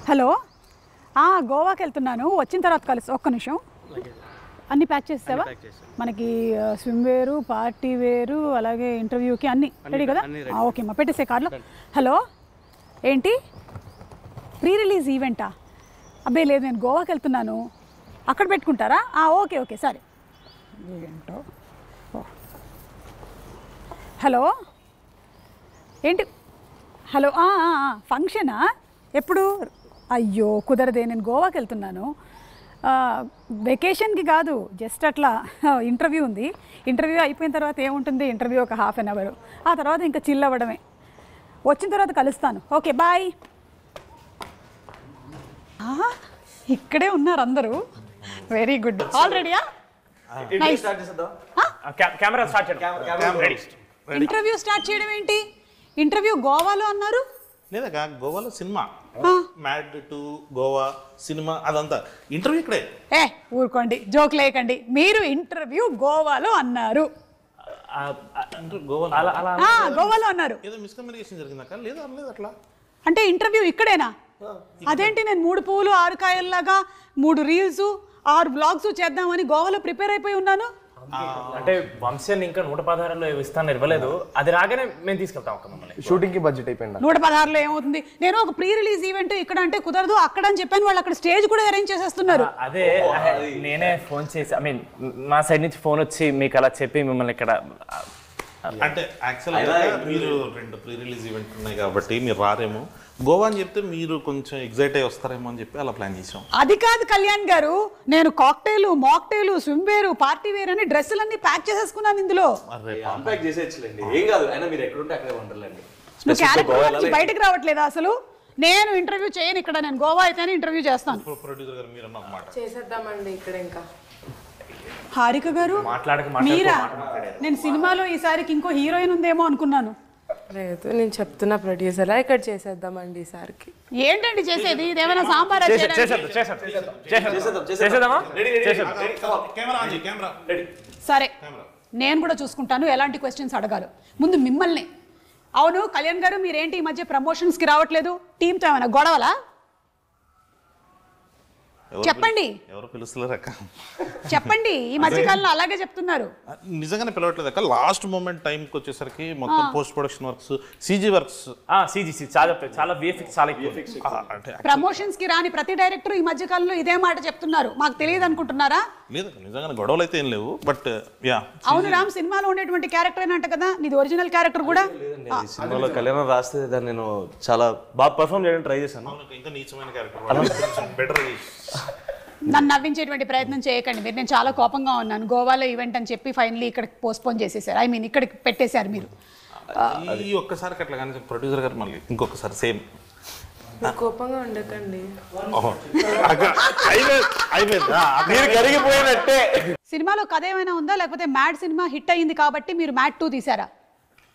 Hello, గోవాకి వెళ్తున్నాను, వచ్చిన తర్వాత కలుసు. ఒక్క నిమిషం, అన్నీ ప్యాక్ చేస్తావా? మనకి స్విమ్ వేరు, పార్టీ వేరు, అలాగే ఇంటర్వ్యూకి అన్నీ రెడీ కదా? ఓకే అమ్మా, పెట్టేసే కార్లో. హలో, ఏంటి ప్రీ రిలీజ్ ఈవెంటా? అబ్బాయి లేదు, నేను గోవాకి వెళ్తున్నాను, అక్కడ పెట్టుకుంటారా? ఓకే ఓకే సరే. ఏంటో. హలో, ఏంటి? హలో, ఫంక్షనా? ఎప్పుడు? అయ్యో కుదరదే, నేను గోవాకి వెళ్తున్నాను. వెకేషన్కి కాదు, జస్ట్ అట్లా ఇంటర్వ్యూ ఉంది. ఇంటర్వ్యూ అయిపోయిన తర్వాత ఏముంటుంది, ఇంటర్వ్యూ ఒక ½ అన్ అవర్, ఆ తర్వాత ఇంకా చిల్ అవ్వడమే. వచ్చిన తర్వాత కలుస్తాను. Okay bye. ఇక్కడే ఉన్నారు అందరూ, వెరీ గుడ్. ఆల్రెడీయా? ఇంటర్వ్యూ స్టార్ట్ చేయడం ఏంటి? ఇంటర్వ్యూ గోవాలో అన్నారు. లేదా గోవాలో cinema, Mad to Goa cinema, అదంతా ఇంటర్వ్యూ ఇక్కడే. ఊరుకోండి, జోక్ లేకండి. మీరు ఇంటర్వ్యూ గోవాలో అన్నారు. గోవాలో అన్నారు. ఏదో మిస్కమ్యూనికేషన్ జరిగిందా? లేదా లేదు అట్లా. అంటే ఇంటర్వ్యూ ఇక్కడేనా? అదేంటి, నేను 3 పువ్వులు 6 కాయల్లాగా 3 రీల్స్ 6 బ్లాగ్స్ చేద్దామని గోవాలో ప్రిపేర్ అయిపోయి ఉన్నాను. అంటే వంశాన్ని ఇంకా 116లో ఇస్తాను ఇవ్వలేదు, అది రాగానే మేము తీసుకెళ్తాం. షూటింగ్ కి బడ్జెట్ అయిపోయింది. 116లో ఏమవుతుంది? నేను ఒక ప్రీ రిలీజ్ ఈవెంట్ ఇక్కడ అంటే కుదరదు, అక్కడ అని చెప్పాను. వాళ్ళు అక్కడ స్టేజ్ కూడా అరేంజ్ చేసేస్తున్నారు. అదే నేనే ఫోన్ చేసి, ఐ మీన్ మా సైడ్ నుంచి ఫోన్ వచ్చి మీకు అలా చెప్పి మిమ్మల్ని ఇక్కడ. అంటే యాక్చువల్గా మీరు 2 ప్రీ రిలీజ్ ఈవెంట్ ఉన్నాయి కాబట్టి మీరు రారేమో. గోవా అని చెప్తే మీరు కొంచెం ఎగ్జైట్ అయ్యి వస్తారేమో అని చెప్పి అలా ప్లాన్ చేసాం. అది కాదు కళ్యాణ్ గారు, నేను కాక్టైల్, మాక్టైల్, స్విమ్ వేరు, పార్టీ వేర్ అని డ్రెస్సులన్నీ ప్యాక్ చేసేసుకున్నాను ఇందులో. నువ్వు క్యారెక్టర్ నుంచి బయటకు రావట్లేదా అసలు? నేను ఇంటర్వ్యూ చేయను ఇక్కడ, నేను గోవా అయితేనే ఇంటర్వ్యూ చేస్తాను. ప్రొడ్యూసర్ గారు మీరు అన్నమాట చేసేద్దామండి ఇక్కడ. ఇంకా హారిక గారు మీరా? నేను సినిమాలో ఈసారికి ఇంకో హీరోయిన్ ఉందేమో అనుకున్నాను. లేదు, నేను చెప్తున్నా ప్రొడ్యూసర్, ఇక్కడ చేసేద్దామండి ఈసారికి. ఏంటండి చేసేది? ఇదేమైనా సాంబార్? సరే, నేను కూడా చూసుకుంటాను ఎలాంటి క్వశ్చన్స్ అడగాలో. ముందు మిమ్మల్ని. అవును కళ్యాణ్ గారు, మీరేంటి ఈ మధ్య ప్రమోషన్స్కి రావట్లేదు? టీంతో ఏమైనా గొడవలా? చెప్పండి. ఎవరు పిలుస్తలేరు అక్క? చెప్పండి. ఈ మధ్య కాలంలో అలాగే చెప్తున్నారు. నిజంగానే పిలవట్లేదు అక్క. లాస్ట్ మూమెంట్ టైంకి వచ్చేసరికి మొత్తం post production works, CG works, చాలా విఎఫ్ఎక్స్ చాలా ఎక్కువ. అంటే ప్రమోషన్స్ కి రాని ప్రతి డైరెక్టర్ ఈ మధ్య కాలంలో ఇదే మాట చెప్తున్నారు. మాకు తెలియదు అనుకుంటున్నారా? లేదు, నిజంగానే గొడవలు అయితే ఏం లేవు. బట్ యా, అవును రామ్, సినిమాలో ఉండేటువంటి క్యారెక్టర్ అంట కదా, నీది ఒరిజినల్ క్యారెక్టర్ కూడా? సినిమాలో కళ్యాణం రాస్తే దాన్ని నేను చాలా బాగా పర్ఫామ్ చేయడానికి ట్రై చేశాను. ఇంకా నీచమైన క్యారెక్టర్, బెటర్. నన్ను నవ్వించేటువంటి ప్రయత్నం చేయకండి మీరు. నేను చాలా కోపంగా ఉన్నాను. గోవాలో ఈవెంట్ అని చెప్పి ఫైనలీ ఇక్కడ పోస్ట్పోన్ చేసేసారు. ఐ మీన్ ఇక్కడికి పెట్టేశారు మీరు. ఈ ఒక్కసారికి అట్లా కానీ ప్రొడ్యూసర్ గారు మళ్ళీ ఇంకొకసారి సేమ్. కోపంగా ఉండకండి. కరిగిపోయినట్టే. సినిమాలో కథ ఏమైనా ఉందా, లేకపోతే మ్యాడ్ సినిమా హిట్ అయ్యింది కాబట్టి మీరు మ్యాడ్ 2 తీసారా?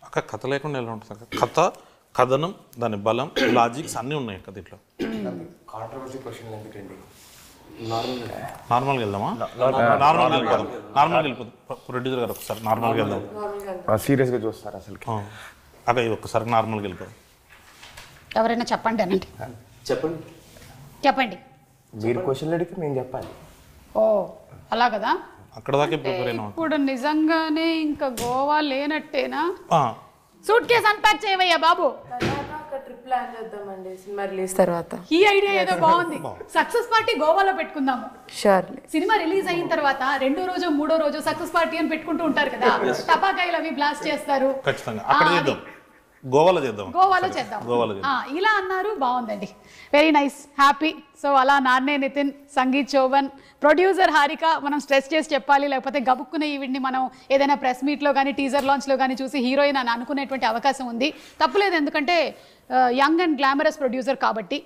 అక్క కథ లేకుండా ఎలా ఉంటుంది? కథ, కథనం, దాని బలం, లాజిక్స్ అన్నీ ఉన్నాయి కదా దీంట్లో. నార్మల్గా వెళ్దామా? నార్మల్గా వెళ్ళిపోదాం. ప్రొడ్యూసర్ గారు ఒకసారి నార్మల్గా వెళ్దాం. సీరియస్గా చూస్తారు అసలు. అక్క ఇది ఒక్కసారి నార్మల్గా వెళ్ళిపోదాం. ఎవరైనా చెప్పండి అనండి. చెప్పండి. మీరు క్వశ్చన్లు అడిగితే నేను చెప్పాలి. ఓ అలా కదా. అక్కడ దాకే ప్రిపేర్ అయినా. ఇప్పుడు నిజంగానే ఇంకా గోవా లేనట్టేనా? సూట్ కేసు అన్పాక్ చేయవయ్యా బాబు. ట్రిప్ ప్లాన్ చేద్దామండి సినిమా రిలీజ్ తర్వాత. ఈ ఐడియా ఏదో బాగుంది. సక్సెస్ పార్టీ గోవాలో పెట్టుకుందాము. షూర్లీ. సినిమా రిలీజ్ అయిన తర్వాత 2వ రోజు 3వ రోజు సక్సెస్ పార్టీ అని పెట్టుకుంటూ ఉంటారు కదా, టపాకాయలు అవి బ్లాస్ట్ చేస్తారు. ఖచ్చితంగా అక్కడ చేద్దాం. గోవాలో చేద్దాం. ఇలా అన్నారు, బాగుందండి. Very nice, happy. సో అలా నాన్నే నితిన్, సంగీత్ చౌబన్, ప్రొడ్యూసర్ హారిక, మనం స్ట్రెస్ చేసి చెప్పాలి, లేకపోతే గబుక్కునే ఈవిడ్ని మనం ఏదైనా ప్రెస్ మీట్లో కానీ టీజర్ లాంచ్లో కానీ చూసి హీరోయిన్ అని అనుకునేటువంటి అవకాశం ఉంది. తప్పులేదు, ఎందుకంటే యంగ్ అండ్ గ్లామరస్ ప్రొడ్యూసర్ కాబట్టి.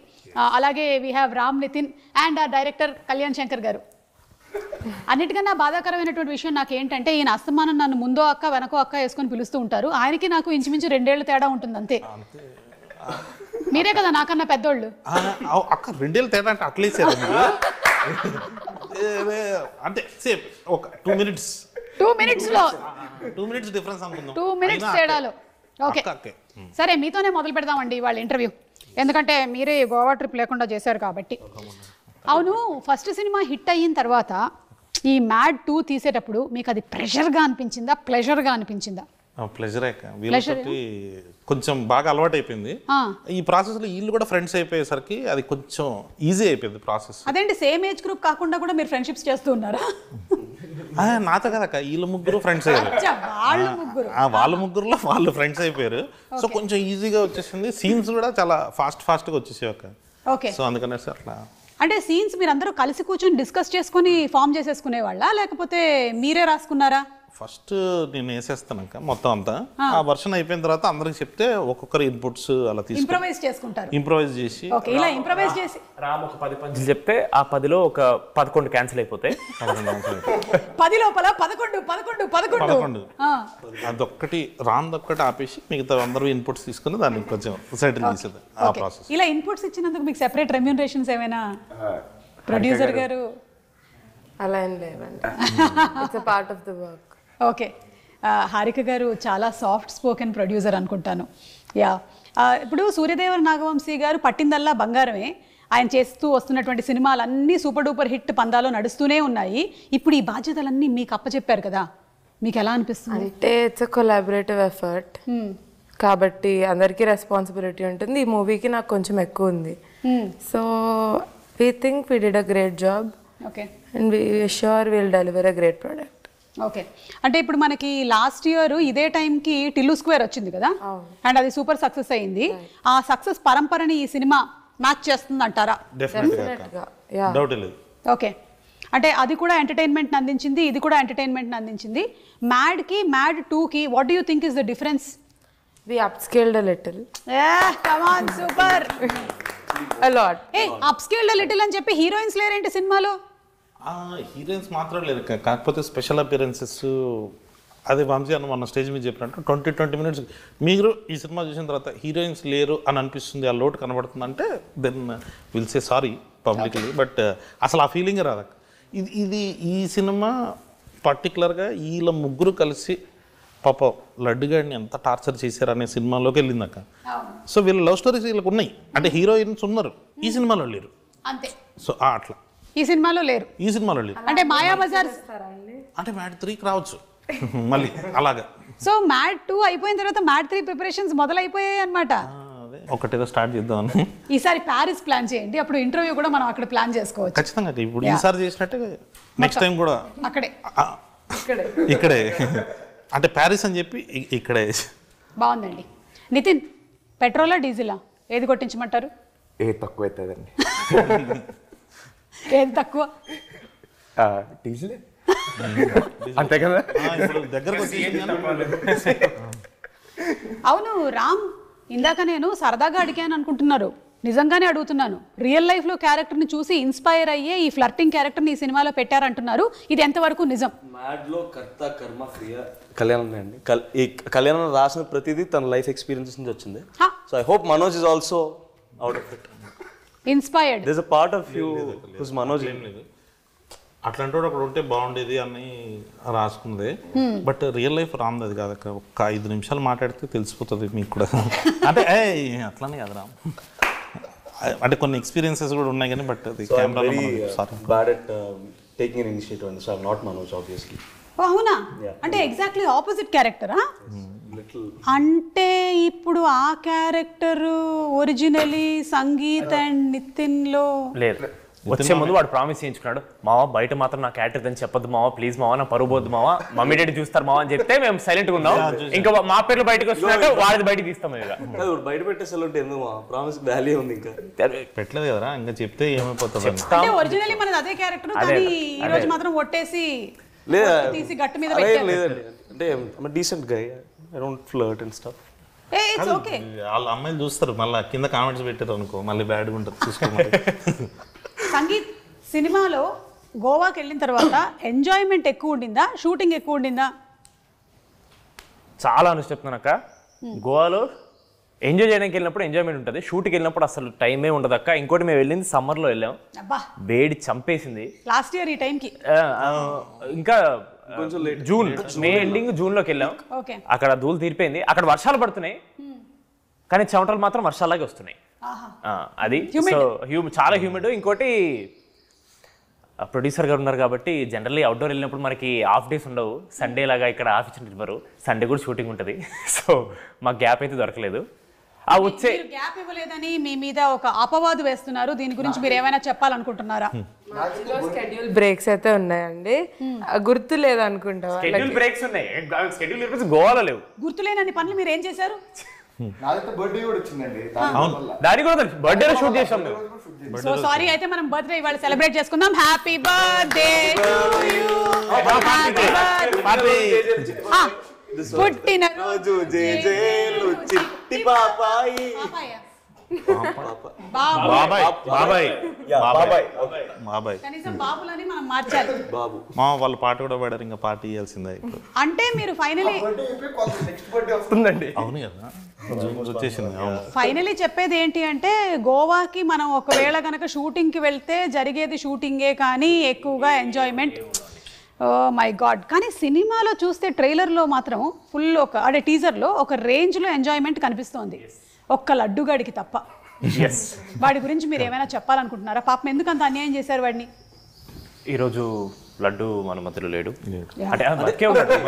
అలాగే we have Ram Nitin and director Kalyan Shankar garu. అన్నిటికన్నా బాధాకరమైనటువంటి విషయం నాకు ఏంటంటే, ఈయన అస్తమానం నన్ను ముందో అక్క వెనకో అక్క వేసుకొని పిలుస్తూ ఉంటారు. ఆయనకి నాకు ఇంచుమించు 2 ఏళ్ళు తేడా ఉంటుంది అంతే. మీరే కదా నాకన్నా పెద్దోళ్ళు. అక్క 2 ఏళ్ళు తేడా అంటే అట్లేసారు అంటే సేమ్ ఒక 2 minutes 2 minutesలో 2 minutes డిఫరెన్స్ అనుకుందాం. 2 minutes తేడాలో. ఓకే సరే, మీతోనే మొదలు పెడదామండి వాళ్ళ ఇంటర్వ్యూ. ఎందుకంటే మీరే గోవా ట్రిప్ లేకుండా చేశారు కాబట్టి. అవును, ఫస్ట్ సినిమా హిట్ అయిన తర్వాత ఈ మ్యాడ్ 2 తీసేటప్పుడు మీకు అది ప్రెషర్గా అనిపించిందా, ప్లెజర్గా అనిపించిందా? ప్లెజర్ వీళ్ళతోటి కొంచెం బాగా అలవాటు అయిపోయింది. ఈ ప్రాసెస్ లో వీళ్ళు కూడా ఫ్రెండ్స్ అయిపోయేసరికి అది కొంచెం ఈజీ అయిపోయింది ప్రాసెస్. అదేంటి సేమ్ ఏజ్ గ్రూప్ కాకుండా కూడా మీరు ఫ్రెండ్షిప్స్ చేస్తూ ఉన్నారా? నాతో కదక్క, వీళ్ళు ముగ్గురు ఫ్రెండ్స్ అయ్యారు. వాళ్ళ ముగ్గురులో వాళ్ళు ఫ్రెండ్స్ అయిపోయారు. సో కొంచెం ఈజీగా వచ్చేసింది. సీన్స్ కూడా చాలా ఫాస్ట్గా వచ్చేసాయి అక్క. ఓకే, సో అందుకనేసి అట్లా. అంటే సీన్స్ మీరు అందరూ కలిసి కూర్చొని డిస్కస్ చేసుకుని ఫామ్ చేసేసుకునే వాళ్ళ, లేకపోతే మీరే రాసుకున్నారా? ఫస్ట్ నేను వేసేస్తానక్క మొత్తం అంతా. ఆ వర్షన్ అయిపోయిన తర్వాత అందరికి చెప్తే ఒక్కొక్కరు ఇన్పుట్స్ అలా తీసుకుని ఇంప్రవైజ్ చేసుకుంటారు. ఇంప్రవైజ్ చేసి ఇలా ఇంప్రవైజ్ చేసి రామ్ ఒక 10 పంచులు చెప్తే ఆ 10లో ఒక 11 క్యాన్సిల్ అయిపోతాయి. 10 లోపల 11 అదొక్కటి రాందొక్కటి ఆపేసి మిగతా అందరూ ఇన్పుట్స్ తీసుకుని దాన్ని కొంచెం సెటిల్ చేసేది ఆ ప్రాసెస్. ఇలా ఇన్పుట్స్ ఇచ్చినందుకు మీకు సెపరేట్ రెమ్యూనరేషన్స్ ఏమైనా ప్రొడ్యూసర్ గారు? అలా ఏం లేవండి, it's a part of the work. Okay, Harika గారు చాలా సాఫ్ట్ స్పోకెన్ ప్రొడ్యూసర్ అనుకుంటాను. యా, ఇప్పుడు సూర్యదేవర నాగవంశీ గారు పట్టిందల్లా బంగారమే. ఆయన చేస్తూ వస్తున్నటువంటి సినిమాలన్నీ సూపర్ డూపర్ హిట్ పందాలో నడుస్తూనే ఉన్నాయి. ఇప్పుడు ఈ బాధ్యతలన్నీ మీకు అప్పచెప్పారు కదా, మీకు ఎలా అనిపిస్తుంది? అంటే ఇట్స్ అ కొలాబరేటివ్ ఎఫర్ట్ కాబట్టి అందరికీ రెస్పాన్సిబిలిటీ ఉంటుంది. ఈ మూవీకి నాకు కొంచెం ఎక్కువ ఉంది. So we think we did a great job. Okay, and we sure will deliver a great product. Okay, అంటే ఇప్పుడు మనకి లాస్ట్ ఇయర్ ఇదే టైంకి టిల్లు స్క్వేర్ వచ్చింది కదా, అండ్ అది సూపర్ సక్సెస్ అయింది. ఆ సక్సెస్ పరంపరని ఈ సినిమా మ్యాచ్ చేస్తుంది అంటారా? డౌట్ లేదు. ఓకే, అంటే అది కూడా ఎంటర్టైన్మెంట్ అందించింది, ఇది కూడా ఎంటర్టైన్మెంట్ అందించింది. మ్యాడ్కి మ్యాడ్ 2కి what do you think is the difference? We upscaled a little. Come on, super. A lot. Hey, upscaled a little అని చెప్పి హీరోయిన్స్ లేరేంటి సినిమాలో? హీరోయిన్స్ మాత్రం లేదు, కాకపోతే స్పెషల్ అపియరెన్సెస్. అదే వంశీ అన్న మొన్న స్టేజ్ మీద చెప్పినట్టు 20 minutes మీరు ఈ సినిమా చూసిన తర్వాత హీరోయిన్స్ లేరు అని అనిపిస్తుంది, ఆ లోటు కనబడుతుంది అంటే then will say sorry publicly. But అసలు ఆ ఫీలింగ్ రాదు. ఇది ఈ సినిమా పర్టికులర్గా వీళ్ళ ముగ్గురు కలిసి పాప లడ్డుగాడిని ఎంత టార్చర్ చేశారు అనే సినిమాలోకి వెళ్ళిందాక. సో వీళ్ళ లవ్ స్టోరీస్ వీళ్ళకి ఉన్నాయి, అంటే హీరోయిన్స్ ఉన్నారు, ఈ సినిమాలో లేరు అంతే. సో అట్లా ఈ సినిమాలో లేరు, ఈ సినిమాలో లేరు. అంటే మాయాబజార్ అంటే మ్యాడ్ 3కి రావచ్చు మళ్ళీ అలాగా. సో మ్యాడ్ 2 అయిపోయిన తర్వాత మ్యాడ్ 3 ప్రిపరేషన్స్ మొదలైపోయాయి అనమాట. ఒకటేదో స్టార్ట్ చేద్దామని. ఈసారి ప్యారిస్ ప్లాన్ చేయండి, అప్పుడు ఇంటర్వ్యూ కూడా మనం అక్కడ ప్లాన్ చేసుకోవచ్చు. ఖచ్చితంగా ఇప్పుడు ఈసారి చేసినట్టే నెక్స్ట్ టైం కూడా అక్కడే ఇక్కడే, అంటే ప్యారిస్ అని చెప్పి ఇక్కడే. బాగుందండి. నితిన్, పెట్రోలా డీజిలా ఏది కొట్టించమంటారు? ఏది తక్కువ అవుతుందండి? ఏది తక్కువ? డీజిల్ అంతే కదా. దగ్గరకు అవును రామ్, ఇందాక నేను సరదాగా అడిగాను అనుకుంటున్నారు, నిజంగానే అడుగుతున్నాను. రియల్ లైఫ్లో క్యారెక్టర్ని చూసి ఇన్స్పైర్ అయ్యే ఈ ఫ్లర్టింగ్ క్యారెక్టర్ని ఈ సినిమాలో పెట్టారంటున్నారు, ఇది ఎంతవరకు నిజం? మ్యాడ్లో కర్త కర్మ క్రియ కళ్యాణం అండి. ఈ కళ్యాణం రాసిన ప్రతిదీ తన లైఫ్ ఎక్స్పీరియన్సెస్ నుంచి వచ్చింది. So I hope Manoj is also out of it inspired. There is a part of you whose Manoj. ఏం లేదు, అట్లాంటి వాడు అక్కడ ఉంటే బాగుండేది అని రాసుకుంది. బట్ రియల్ లైఫ్ రామ్ది అది కాదు. ఒక్క 5 నిమిషాలు మాట్లాడితే తెలిసిపోతుంది మీకు కూడా. అంటే అట్లానే కాదు రామ్, అంటే కొన్ని ఎక్స్పీరియన్సెస్ కూడా ఉన్నాయి కానీ బట్ అది కెమెరాలో bad at taking an initiative and so I am not Manoj obviously. అవునా? అంటే ఎగ్జాక్ట్లీ ఆపోజిట్ క్యారెక్టరా? అంటే ఇప్పుడు ఆ character originally Sangeet and Nitin లో లేదు. వచ్చే ముందు వాడు ప్రామిస్ చేయించుకున్నాడు, మావా బయట మాత్రం నా క్యారెక్టర్ అని చెప్పొద్దు మావా, ప్లీజ్ మావా, నా పరువు పోద్దు మావా, మమ్మీ డాడీ చూస్తారు మావా అని చెప్తే మేము సైలెంట్ గా ఉన్నాం. ఇంకా మా పేర్లు బయటకు వస్తున్నట్టు వాడిది బయటకు తీస్తాం. బయట పెట్టేసారు ఎందుకు మా ప్రామిస్ వాల్యూ ఉంది, ఇంకా పెట్టలేదు కదా, ఇంకా చెప్తే ఏమైపోతుంది. అంటే ఒరిజినలీ మనది అదే క్యారెక్టర్, కానీ ఈ రోజు మాత్రం ఒట్టేసి తీసి గట్టు మీద పెట్టారు. లేదండి, అంటే decent guy, I don't flirt and stuff. Okay, వాళ్ళ అమ్మాయిలు చూస్తారు, మళ్ళీ కింద కామెంట్స్ పెట్టారు అనుకో మళ్ళీ బ్యాడ్గా ఉంటుంది చూసుకోమని. సంగీత్ సినిమాలో గోవాకి వెళ్ళిన తర్వాత ఎంజాయ్మెంట్ ఎక్కువ ఉండిందా, షూటింగ్ ఎక్కువ ఉండిందా? చాలా అని చెప్తున్నాను అక్క, గోవాలో ఎంజాయ్ చేయడానికి వెళ్ళినప్పుడు ఎంజాయ్మెంట్ ఉంటుంది, షూట్కి వెళ్ళినప్పుడు అసలు టైమే ఉండదు అక్క. ఇంకోటి మేము వెళ్ళింది సమ్మర్లో వెళ్ళాం, వేడి చంపేసింది లాస్ట్ ఇయర్ ఈ టైంకి. ఇంకా జూన్, మే ఎండింగ్ జూన్లోకి వెళ్ళాం. అక్కడ ధూళి తీరిపోయింది, అక్కడ వర్షాలు పడుతున్నాయి కానీ చెమటలు మాత్రం వర్షాలాగే వస్తున్నాయి. అది సో చాలా హ్యూమిడ్. ఇంకోటి ప్రొడ్యూసర్ గారు ఉన్నారు కాబట్టి జనరల్లీ అవుట్డోర్ వెళ్ళినప్పుడు మనకి హాఫ్ డేస్ ఉండవు. సండే లాగా ఇక్కడ ఆఫ్ ఇచ్చినట్టు సండే కూడా షూటింగ్ ఉంటుంది. సో మాకు గ్యాప్ అయితే దొరకలేదు. ఆ వచ్చే గ్యాప్ ఇవ్వలేదని మీ మీద ఒక అపవాదు వేస్తున్నారు. దీని గురించి మీరు ఏమైనా చెప్పాలనుకుంటున్నారా? షెడ్యూల్ బ్రేక్స్ అయితే ఉన్నాయండి, గుర్తు లేదు అనుకుంటా. షెడ్యూల్ బ్రేక్స్ ఉన్నాయి, షెడ్యూల్ బ్రేక్స్ గోవాలో లేవు. గుర్తులేనని పనులు మీరు ఏం చేశారు? బర్త్డే కూడా వచ్చిందండి, దాని కూడా బర్త్డేలో షూట్ చేసాం మేము. సో సారీ, అయితే మనం బర్త్డే ఇవాళ సెలబ్రేట్ చేసుకుందాం. హ్యాపీ బర్త్డే టు యు, పుట్టిన రోజు జేజేలు చిట్టి పాపాయి. బాబాయ్ బాబాయ్ బాబాయ్ బాబాయ్ కనీసం బాబులని మనం మార్చాలి. బాబు మా వాళ్ళ పాట కూడా పాడారు, ఇంకా పార్టీ ఇవ్వాల్సిందే ఇప్పుడు. అంటే మీరు ఫైనలీ వస్తుందండి. అవును కదా, వచ్చేసింది. అవును. ఫైనలీ చెప్పేది ఏంటి అంటే, గోవాకి మనం ఒకవేళ కనుక షూటింగ్కి వెళ్తే జరిగేది షూటింగే, కానీ ఎక్కువగా ఎంజాయ్మెంట్. Oh my God. కానీ సినిమాలో చూస్తే ట్రైలర్లో మాత్రం ఫుల్ అంటే టీజర్లో ఒక రేంజ్లో ఎంజాయ్మెంట్ కనిపిస్తోంది, ఒక్క లడ్డుగాడికి తప్ప. వాడి గురించి మీరు ఏమైనా చెప్పాలనుకుంటున్నారా? పాపం ఎందుకు అంత అన్యాయం చేశారు వాడిని? ఈరోజు లడ్డు మన మధ్యలో లేడు, అంటే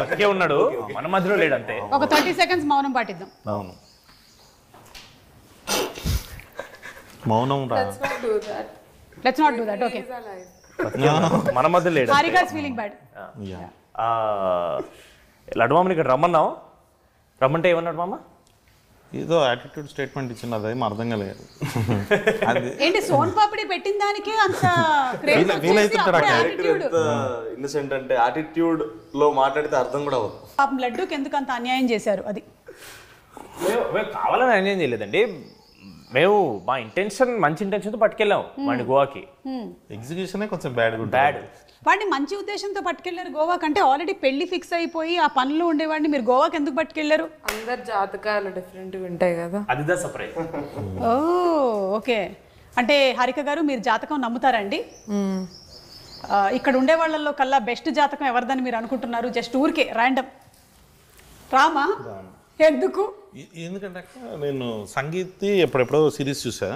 బతికే ఉన్నాడు, మన మధ్యలో లేడు అంతే. ఒక 30 సెకండ్స్ మౌనం పాటిద్దాం. అవును, మౌనం రా. Let's not do that. Okay, మన మధ్య లేడు. Harika is feeling bad. Laddu మామని ఇక్కడ రమ్మన్నావు, రమ్మంటే ఏమన్నాడు మామ? ఏదో యాటిట్యూడ్ స్టేట్మెంట్ ఇచ్చినది, ఏం అర్థం కాలేదు. ఏంటి సోన్ పాపిడి పెట్టిన దానికి అంత ఇన్నసెంట్ అంటే యాటిట్యూడ్ లో మాట్లాడితే అర్థం కూడా అవ్వదు. పాపం లడ్డూకి ఎందుకు అంత అన్యాయం చేశారు? అది మేము కావాలని అన్యాయం చేయలేదండి. మేము మా ఇంటెన్షన్, మంచి ఇంటెన్షన్తో పట్టుకెళ్ళాం వాడిని గోవాకి. ఎగ్జిక్యూషనే కొంచెం బ్యాడ్. వాడిని మంచి ఉద్దేశంతో పట్టుకెళ్లారు గోవాకి అంటే, ఆల్రెడీ పెళ్లి ఫిక్స్ అయిపోయి ఆ పనులు ఉండేవాడిని మీరు గోవాకి ఎందుకు పట్టుకెళ్లారు? అందరు జాతకాలు డిఫరెంట్గా ఉంటాయి కదా, అదిదా సర్ప్రైజ్. ఓ ఓకే. అంటే హారిక గారు, మీరు జాతకం నమ్ముతారండి? ఇక్కడ ఉండే వాళ్ళల్లో కల్లా బెస్ట్ జాతకం ఎవరిదని మీరు అనుకుంటున్నారు? జస్ట్ ఊరికే ర్యాండమ్ రామా? ఎందుకు? ఎందుకంటే నేను సంగీత్ ఎప్పుడెప్పుడో సిరీస్ చూసా,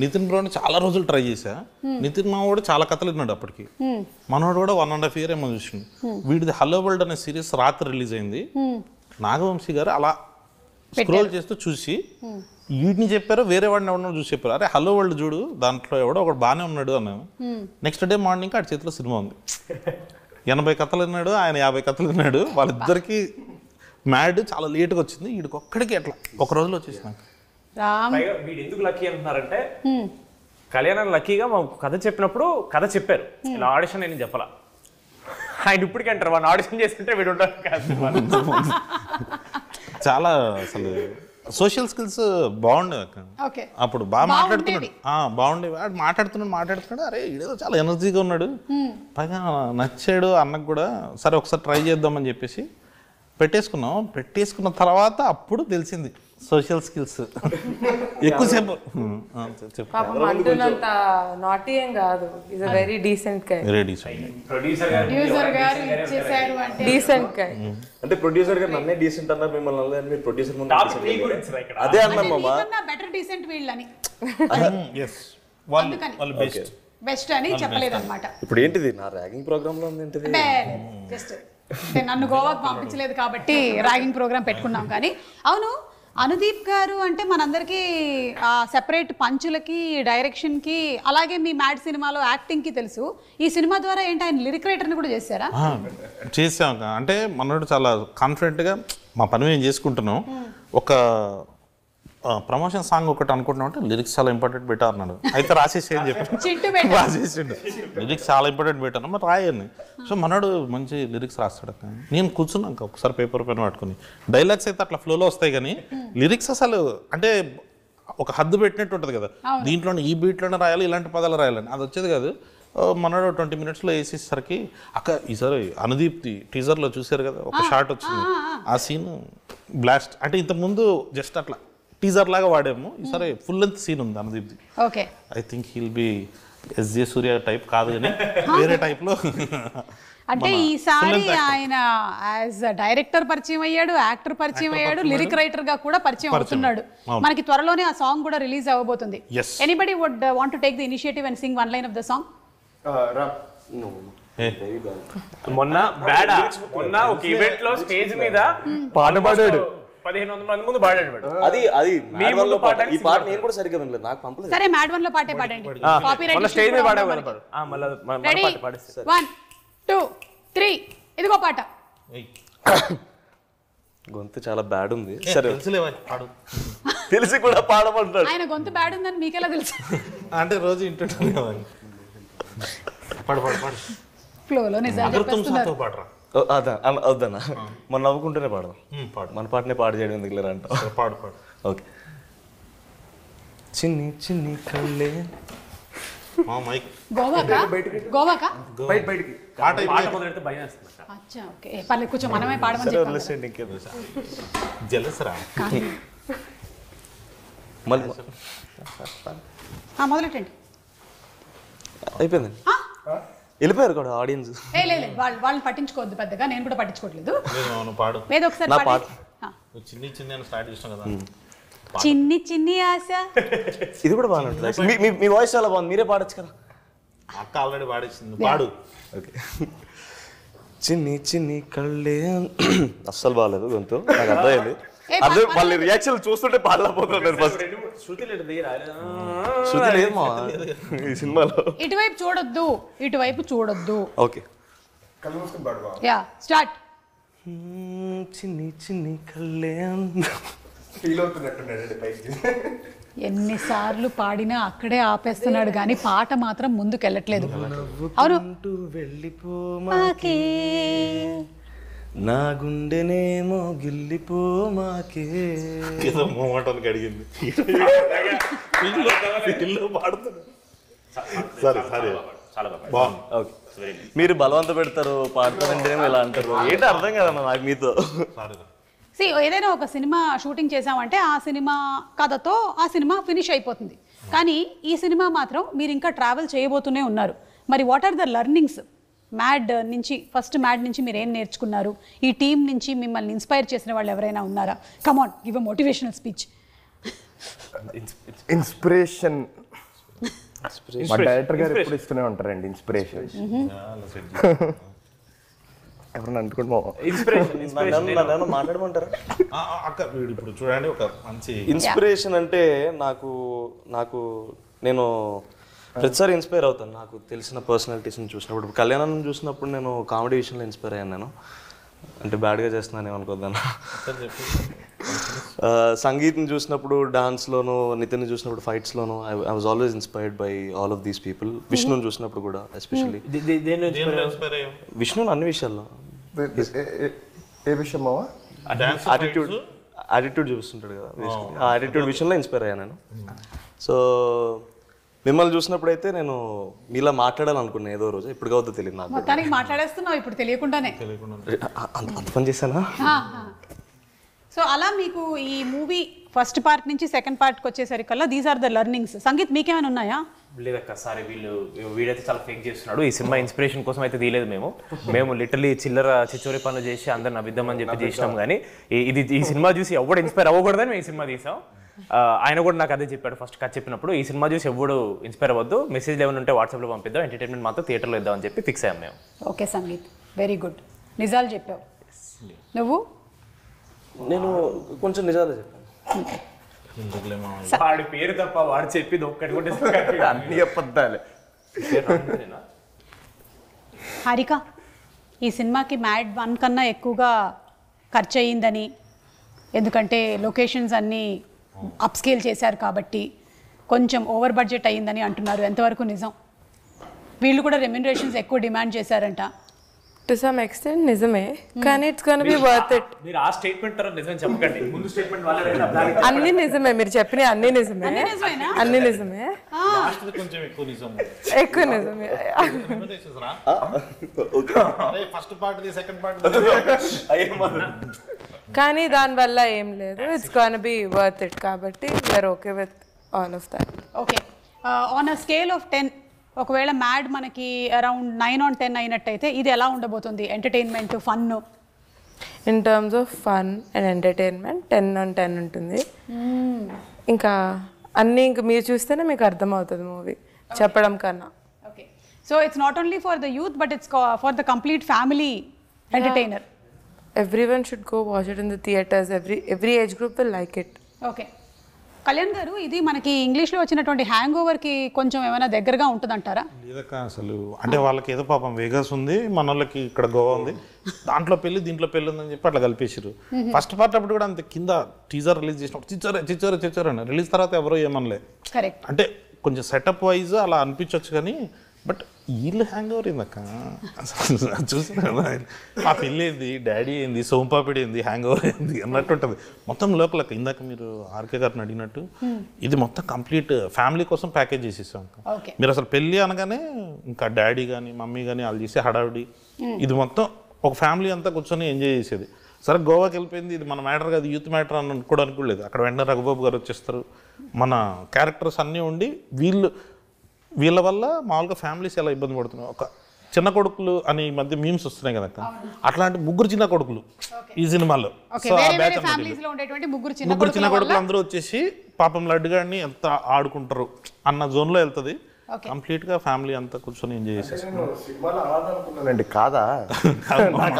నితిన్ బ్రోని చాలా రోజులు ట్రై చేశా. నితిన్ మావాడు చాలా కథలు విన్నాడు అప్పటికి, మనోడు కూడా 1.5 year ఏమో చూసిండు. వీడిది హలో వరల్డ్ అనే సిరీస్ రాత్రి రిలీజ్ అయింది. నాగవంశీ గారు అలా స్క్రోల్ చేస్తూ చూసి వీటిని చెప్పారు, వేరే వాడిని ఎవడో చూసి చెప్పారు, అరే హలో వరల్డ్ చూడు, దాంట్లో ఎవడో ఒకడు బాగానే ఉన్నాడు అన్నాను. నెక్స్ట్ డే మార్నింగ్ ఆడి చేతిలో సినిమా ఉంది. 80 కథలు విన్నాడు, ఆయన 50 కథలు విన్నాడు. వాళ్ళిద్దరికి మ్యాడ్ చాలా లేట్గా వచ్చింది, వీడికి ఒక్కడికి ఎట్లా ఒక రోజులో వచ్చేసిన. వీడు ఎందుకు లక్కీ అంటున్నారంటే, కళ్యాణం లక్కీగా మా కథ చెప్పినప్పుడు కథ చెప్పారు, ఇలా ఆడిషన్ నేను చెప్పాలా. ఆయన ఇప్పటికీ అంటారు వాడిని ఆడిషన్ చేసుకుంటే వీడు ఉంటారు కాదు. చాలా అసలు సోషల్ స్కిల్స్ బాగుండేవి అక్క. అప్పుడు బాగా మాట్లాడుతున్నాడు, బాగుండేవి. వాడు మాట్లాడుతున్నాడు, అరే ఇదేదో చాలా ఎనర్జీగా ఉన్నాడు, పైగా నచ్చాడు అన్నకు కూడా. సరే ఒకసారి ట్రై చేద్దామని చెప్పేసి పెట్టేసుకున్న తర్వాత అప్పుడు తెలిసింది సోషల్ స్కిల్స్. ఎక్కువసేపు పాపం అంటున్నంత నాటీ ఏం కాదు, is a very decent guy. Producer గారు ఇచ్చేసారు అంటే డీసెంట్ గై. అంటే ప్రొడ్యూసర్ గారు నన్నే డీసెంట్ అన్నారు, మిమ్మల్ని అన్నారు, మీరు ప్రొడ్యూసర్ ముందు అదే అన్నాం మామ. బెటర్ డీసెంట్ వీళ్ళని బెస్ట్ అని చెప్పలేదన్నమాట. ఇప్పుడు ఏంటిది నా ర్యాగింగ్ ప్రోగ్రామ్ లో ఉంది ఏంటిది? జస్ట్ నన్ను గోవాకు పంపించలేదు కాబట్టి ర్యాగింగ్ ప్రోగ్రామ్ పెట్టుకున్నాం. కానీ అవును, అనుదీప్ గారు అంటే మనందరికీ సెపరేట్ పంచులకి, డైరెక్షన్కి, అలాగే మీ మ్యాడ్ సినిమాలో యాక్టింగ్కి తెలుసు. ఈ సినిమా ద్వారా ఏంటి ఆయన లిరిక్ రైటర్ని కూడా చేశారా? చేసాం. అంటే మనోడు చాలా కాన్ఫిడెంట్గా మా పని మేము చేసుకుంటున్నాం. ఒక ప్రమోషన్ సాంగ్ ఒకటి అనుకుంటున్నాం అంటే లిరిక్స్ చాలా ఇంపార్టెంట్ పెట్టా అన్నాడు. అయితే రాసేసి అని చెప్పి రాసేసిండు, లిరిక్స్ చాలా ఇంపార్టెంట్ పెట్టాను, మరి రాయని. సో మనోడు మంచి లిరిక్స్ రాస్తాడు. నేను కూర్చున్నాక ఒకసారి పేపర్ పెన్ పట్టుకుని, డైలాగ్స్ అయితే అట్లా ఫ్లోలో వస్తాయి కానీ లిరిక్స్ అసలు అంటే ఒక హద్దు పెట్టినట్టు ఉంటుంది కదా, దీంట్లోనే ఈ బీట్లోనే రాయాలి, ఇలాంటి పదాలు రాయాలని, అది వచ్చేది కాదు. మనోడు 20 minutesలో వేసేసరికి అక్క ఈసారి అనుదీప్తి టీజర్లో చూసారు కదా, ఒక షార్ట్ వచ్చింది, ఆ సీన్ బ్లాస్ట్. అంటే ఇంతకుముందు జస్ట్ అట్లా టీజర్ లాగా వాడాము, ఈసారి ఫుల్ లెంత్ సీన్ ఉంది అనుదీప్ది. Okay, I think he'll be SJ Surya type కాదు కానీ వేరే టైప్లో. అంటే ఈసారి ఆయన యాజ్ డైరెక్టర్ పరిచయం అయ్యాడు, యాక్టర్ పరిచయం అయ్యాడు, లిరిక్ రైటర్ గా కూడా పరిచయం అవుతున్నాడు. మనకి త్వరలోనే ఆ సాంగ్ కూడా రిలీజ్ అవ్వబోతుంది. Anybody would want to take the initiative and sing one line of the song? మొన్న ఒక ఈవెంట్ లో స్టేజ్ మీద పాట పాడాడు, 1500 మంది ముందు పాడాడు. అది మీ ముందు పాట ఈ పాట నేను కూడా సరిగ్గా వినలేదు, నాకు పంపలేదు. సరే మ్యాడ్ వన్ లో పాటే పాడండి. మొన్న స్టేజ్ మీద పాడాడు. రెడీ 1 2 3 ఇదిగో పాట. గొంతు చాలా బ్యాడ్ ఉంది. సరే పాడు. తెలిసి కూడా పాడమంటాడు. ఆయన గొంతు బ్యాడ్ ఉందని మీకెలా తెలుసు? అంటే రోజు ఇంటుంటాను కదా. పాడు పాడు పాడు. ఫ్లోలో నిజాలు చెప్పేస్తున్నారు. అదా వద్దన్నా, మనం నవ్వుకుంటూనే పాడదాం. మన పాటనే పాడు చేయడం ఎందుకు లేరా అంట. పాడు పాడు. ఓకే. చిన్ని చిన్ని కళ్ళే గోవాకా బయటికి పాట మొదలెడితే భయం వేస్తుంది. అచ్చా ఓకే పర్లేదు కూర్చో, మనమే పాడమని చెప్పాం. జలసరా మళ్ళీ మొదలెట్టండి. అయిపోయిందండి, వెళ్ళిపోయారు కూడా ఆడియన్స్. లేదు వాళ్ళని పట్టించుకోవద్దు పెద్దగా, నేను కూడా పట్టించుకోవట్లేదు. పాడు. ఏదో ఒకసారి పాట చిన్ని చిన్ని అని స్టార్ట్ చేస్తాం కదా. చిన్ని చిన్ని ఆశ. ఇది కూడా బాగానే ఉంటుంది. మీ వాయిస్ చాలా బాగుంది, మీరే పాడొచ్చు కదా. అక్క ఆల్రెడీ పాడేసింది, పాడు. ఓకే. చిన్ని చిన్ని కళ్ళే అస్సలు బాగాలేదు గొంతు, నాకు అర్థమైంది. అదే వాళ్ళ రియాక్షన్ చూస్తుంటే పాడలేకపోతున్నాను. ఫస్ట్ శృతి లేదు మా ఈ సినిమాలో. ఇటువైపు చూడొద్దు. Okay yeah start. చిన్ని చిన్ని కళ్ళే ఫీల్ అవుతున్నట్టున్నాడండి పైకి. ఎన్నిసార్లు పాడినా అక్కడే ఆపేస్తున్నాడు కానీ పాట మాత్రం ముందుకెళ్ళట్లేదు. అవును, వెళ్ళిపోమాకే నా గుండెనేమో గిల్లిపోమాకే. ఏదో మోటానికి అడిగింది. పాడుతుంది. సరే సరే బాగుంది. ఓకే. మీరు బలవంత పెడతారు, పాడతానంటేనేమో ఇలా అంటారు, ఏంటో అర్థం కదన్నా నాకు మీతో. ఏదైనా ఒక సినిమా షూటింగ్ చేసామంటే ఆ సినిమా కథతో ఆ సినిమా ఫినిష్ అయిపోతుంది. కానీ ఈ సినిమా మాత్రం మీరు ఇంకా ట్రావెల్ చేయబోతూనే ఉన్నారు. మరి what are the learnings first Mad నుంచి మీరు ఏం నేర్చుకున్నారు? ఈ టీం నుంచి మిమ్మల్ని ఇన్స్పైర్ చేసిన వాళ్ళు ఎవరైనా ఉన్నారా? Come on, give a motivational speech. Inspiration మా డైరెక్టర్ గారు ఎప్పుడు ఇస్తూనే ఉంటారండి ఇన్స్పిరేషన్. ఎవరన్నా అనుకుంటున్నా మాట్లాడమంటారా? అక్క ఇప్పుడు చూడండి, ఒక మంచి ఇన్స్పిరేషన్ అంటే నాకు నేను ప్రతిసారి ఇన్స్పైర్ అవుతాను నాకు తెలిసిన పర్సనాలిటీస్ని చూసినప్పుడు. కళ్యాణం చూసినప్పుడు నేను కామెడీ విషయంలో ఇన్స్పైర్ అయ్యాను. నేను అంటే బ్యాడ్గా చేస్తున్నాను ఏమనుకోద్దాను. సంగీత్ని చూసినప్పుడు, డాన్స్లోను, నితిన్ని చూసినప్పుడు ఫైట్స్లోను I was always inspired by all of these people. విష్ణుని చూసినప్పుడు కూడా ఎస్పెషల్లీ. విష్ణుని అన్ని విషయాల్లో. ఏ విషయం మావా? యాటిట్యూడ్ చూపిస్తుంటాడు కదా, ఆ యాటిట్యూడ్ విషయంలో ఇన్స్పైర్ అయ్యాను నేను. సో మిమ్మల్ని చూసినప్పుడు అయితే నేను మీలా మాట్లాడాలనుకున్నాను ఏదో రోజు, ఇప్పుడు కావద్దో తెలియదు నాకు. మొత్తానికి మాట్లాడేస్తున్నావు ఇప్పుడు తెలియకుండానే. అంత పని చేశానా? సో అలా మీకు ఈ మూవీ ఫస్ట్ పార్ట్ నుంచి సెకండ్ పార్ట్కి వచ్చేసరికల్లా these are the learnings. Sangeeth మీకేమైనా ఉన్నాయా? లేదక్క, సారీ వీడైతే చాలా ఫేక్ చేస్తున్నాడు. ఈ సినిమా ఇన్స్పిరేషన్ కోసం అయితే తీయలేదు మేము లిటరలీ చిల్లర చిచ్చోరి పనులు చేసి అందరిని అబిద్దామని చెప్పి చేసినాం. కానీ ఈ సినిమా చూసి ఎవడు ఇన్స్పైర్ అవ్వకూడదని మేము ఈ సినిమా తీసాం. ఆయన కూడా నాకు అదే చెప్పాడు ఫస్ట్ కథ చెప్పినప్పుడు, ఈ సినిమా చూసి ఎవడు ఇన్స్పైర్ అవ్వద్దు, మెసేజ్ ఏమైనా ఉంటే వాట్సాప్లో పంపిద్దాం, ఎంటర్టైన్మెంట్ మాత్రం థియేటర్లో ఇద్దాం అని చెప్పి ఫిక్స్ అయ్యాం మేము. Okay sangeet, very good. నిజాలు చెప్పావు నువ్వు. నేను కొంచెం నిజాలు చెప్పాను. వాడి పేరు తప్ప వాడు చెప్పింది ఒక్కటి కూడా అన్ని అబద్ధాలే. హారిక, ఈ సినిమాకి మ్యాడ్ 1 కన్నా ఎక్కువగా ఖర్చు అయ్యిందని, ఎందుకంటే లొకేషన్స్ అన్నీ అప్స్కేల్ చేశారు కాబట్టి కొంచెం ఓవర్ బడ్జెట్ అయ్యిందని అంటున్నారు. ఎంతవరకు నిజం? వీళ్ళు కూడా రెమ్యునరేషన్స్ ఎక్కువ డిమాండ్ చేశారంట. టు సమ్ ఎక్స్టెంట్ నిజమే, కానీ it's gonna be worth it. మీరు ఆ స్టేట్మెంట్ తర్వాత నిజం చెప్పకండి, ముందు స్టేట్మెంట్ వాళ్ళే. అన్ని నిజమే, మీరు చెప్పిన అన్ని నిజమే, అన్ని నిజమే, కొంచెం ఎక్కువ నిజం, ఎక్కువ నిజమే. ఫస్ట్ పార్ట్ సెకండ్ పార్ట్ కానీ దానివల్ల ఏం లేదు, it's gonna be worth it. కాబట్టి we're okay with all of that. Okay, on a scale of 10 ఒకవేళ మ్యాడ్ మనకి అరౌండ్ 9 on 10 అయినట్టయితే ఇది ఎలా ఉండబోతుంది entertainment fun? In terms of fun and entertainment 10 on 10 ఉంటుంది. ఇంకా అన్నీ ఇంకా మీరు చూస్తేనే మీకు అర్థమవుతుంది మూవీ చెప్పడం కన్నా. Okay, so it's not only for the youth but it's for the complete family entertainer. Everyone should go watch it in the theatres. Every age group will like it. Okay, Kalyan గారు ఇది మనకి ఇంగ్లీష్లో వచ్చినటువంటి hang ఓవర్కి కొంచెం ఏమైనా దగ్గరగా ఉంటుందంటారా? లేదక్క అసలు అంటే వాళ్ళకి ఏదో పాపం వేగస్ ఉంది, మన వాళ్ళకి ఇక్కడ గోవా ఉంది, దాంట్లో పెళ్ళి దీంట్లో పెళ్ళి ఉందని చెప్పి అట్లా కలిపేసారు. ఫస్ట్ పార్ట్ అప్పుడు కూడా అంతే, కింద టీజర్ రిలీజ్ చేసినప్పుడు చిచ్చోరే అని, రిలీజ్ తర్వాత ఎవరో ఏమనలే. కరెక్ట్, అంటే కొంచెం సెటప్ వైజ్ అలా అనిపించవచ్చు కానీ బట్ వీళ్ళు హ్యాంగ్ ఓవర్ ఏందక్క చూసిన ఆ పెళ్ళి ఏంది, డాడీ ఏంది, సోంపాపిడి ఏంది, హ్యాంగ్ ఓవర్ ఏంది అన్నట్టు ఉంటుంది మొత్తం లోకలక్క. ఇందాక మీరు ఆర్కే గారిని అడిగినట్టు ఇది మొత్తం కంప్లీట్ ఫ్యామిలీ కోసం ప్యాకేజ్ చేసేసాం. మీరు అసలు పెళ్ళి అనగానే ఇంకా డాడీ కానీ మమ్మీ కానీ వాళ్ళు చేసే హడావిడి, ఇది మొత్తం ఒక ఫ్యామిలీ అంతా కూర్చొని ఎంజాయ్ చేసేది. సరే గోవాకి వెళ్ళిపోయింది, ఇది మన మ్యాటర్ కాదు, యూత్ మ్యాటర్ అని అనుకోవడానికి కూడా లేదు. అక్కడ వెంటనే రఘుబాబు గారు వచ్చేస్తారు, మన క్యారెక్టర్స్ అన్నీ ఉండి వీళ్ళ వల్ల మామూలుగా ఫ్యామిలీస్ ఎలా ఇబ్బంది పడుతున్నాయి. ఒక చిన్న కొడుకులు అని ఈ మధ్య మీమ్స్ వస్తున్నాయి కదా, అట్లాంటి ముగ్గురు చిన్న కొడుకులు ఈ సినిమాలో. సో ఆ బ్యాచ్ ముగ్గురు చిన్న కొడుకులు అందరూ వచ్చేసి పాపం లడ్డుగాడిని ఎంత ఆడుకుంటారు అన్న జోన్లో వెళ్తుంది. కంప్లీట్ గా ఫ్యామిలీ అంతా కూర్చొని ఎంజాయ్ చేసేసి కాదా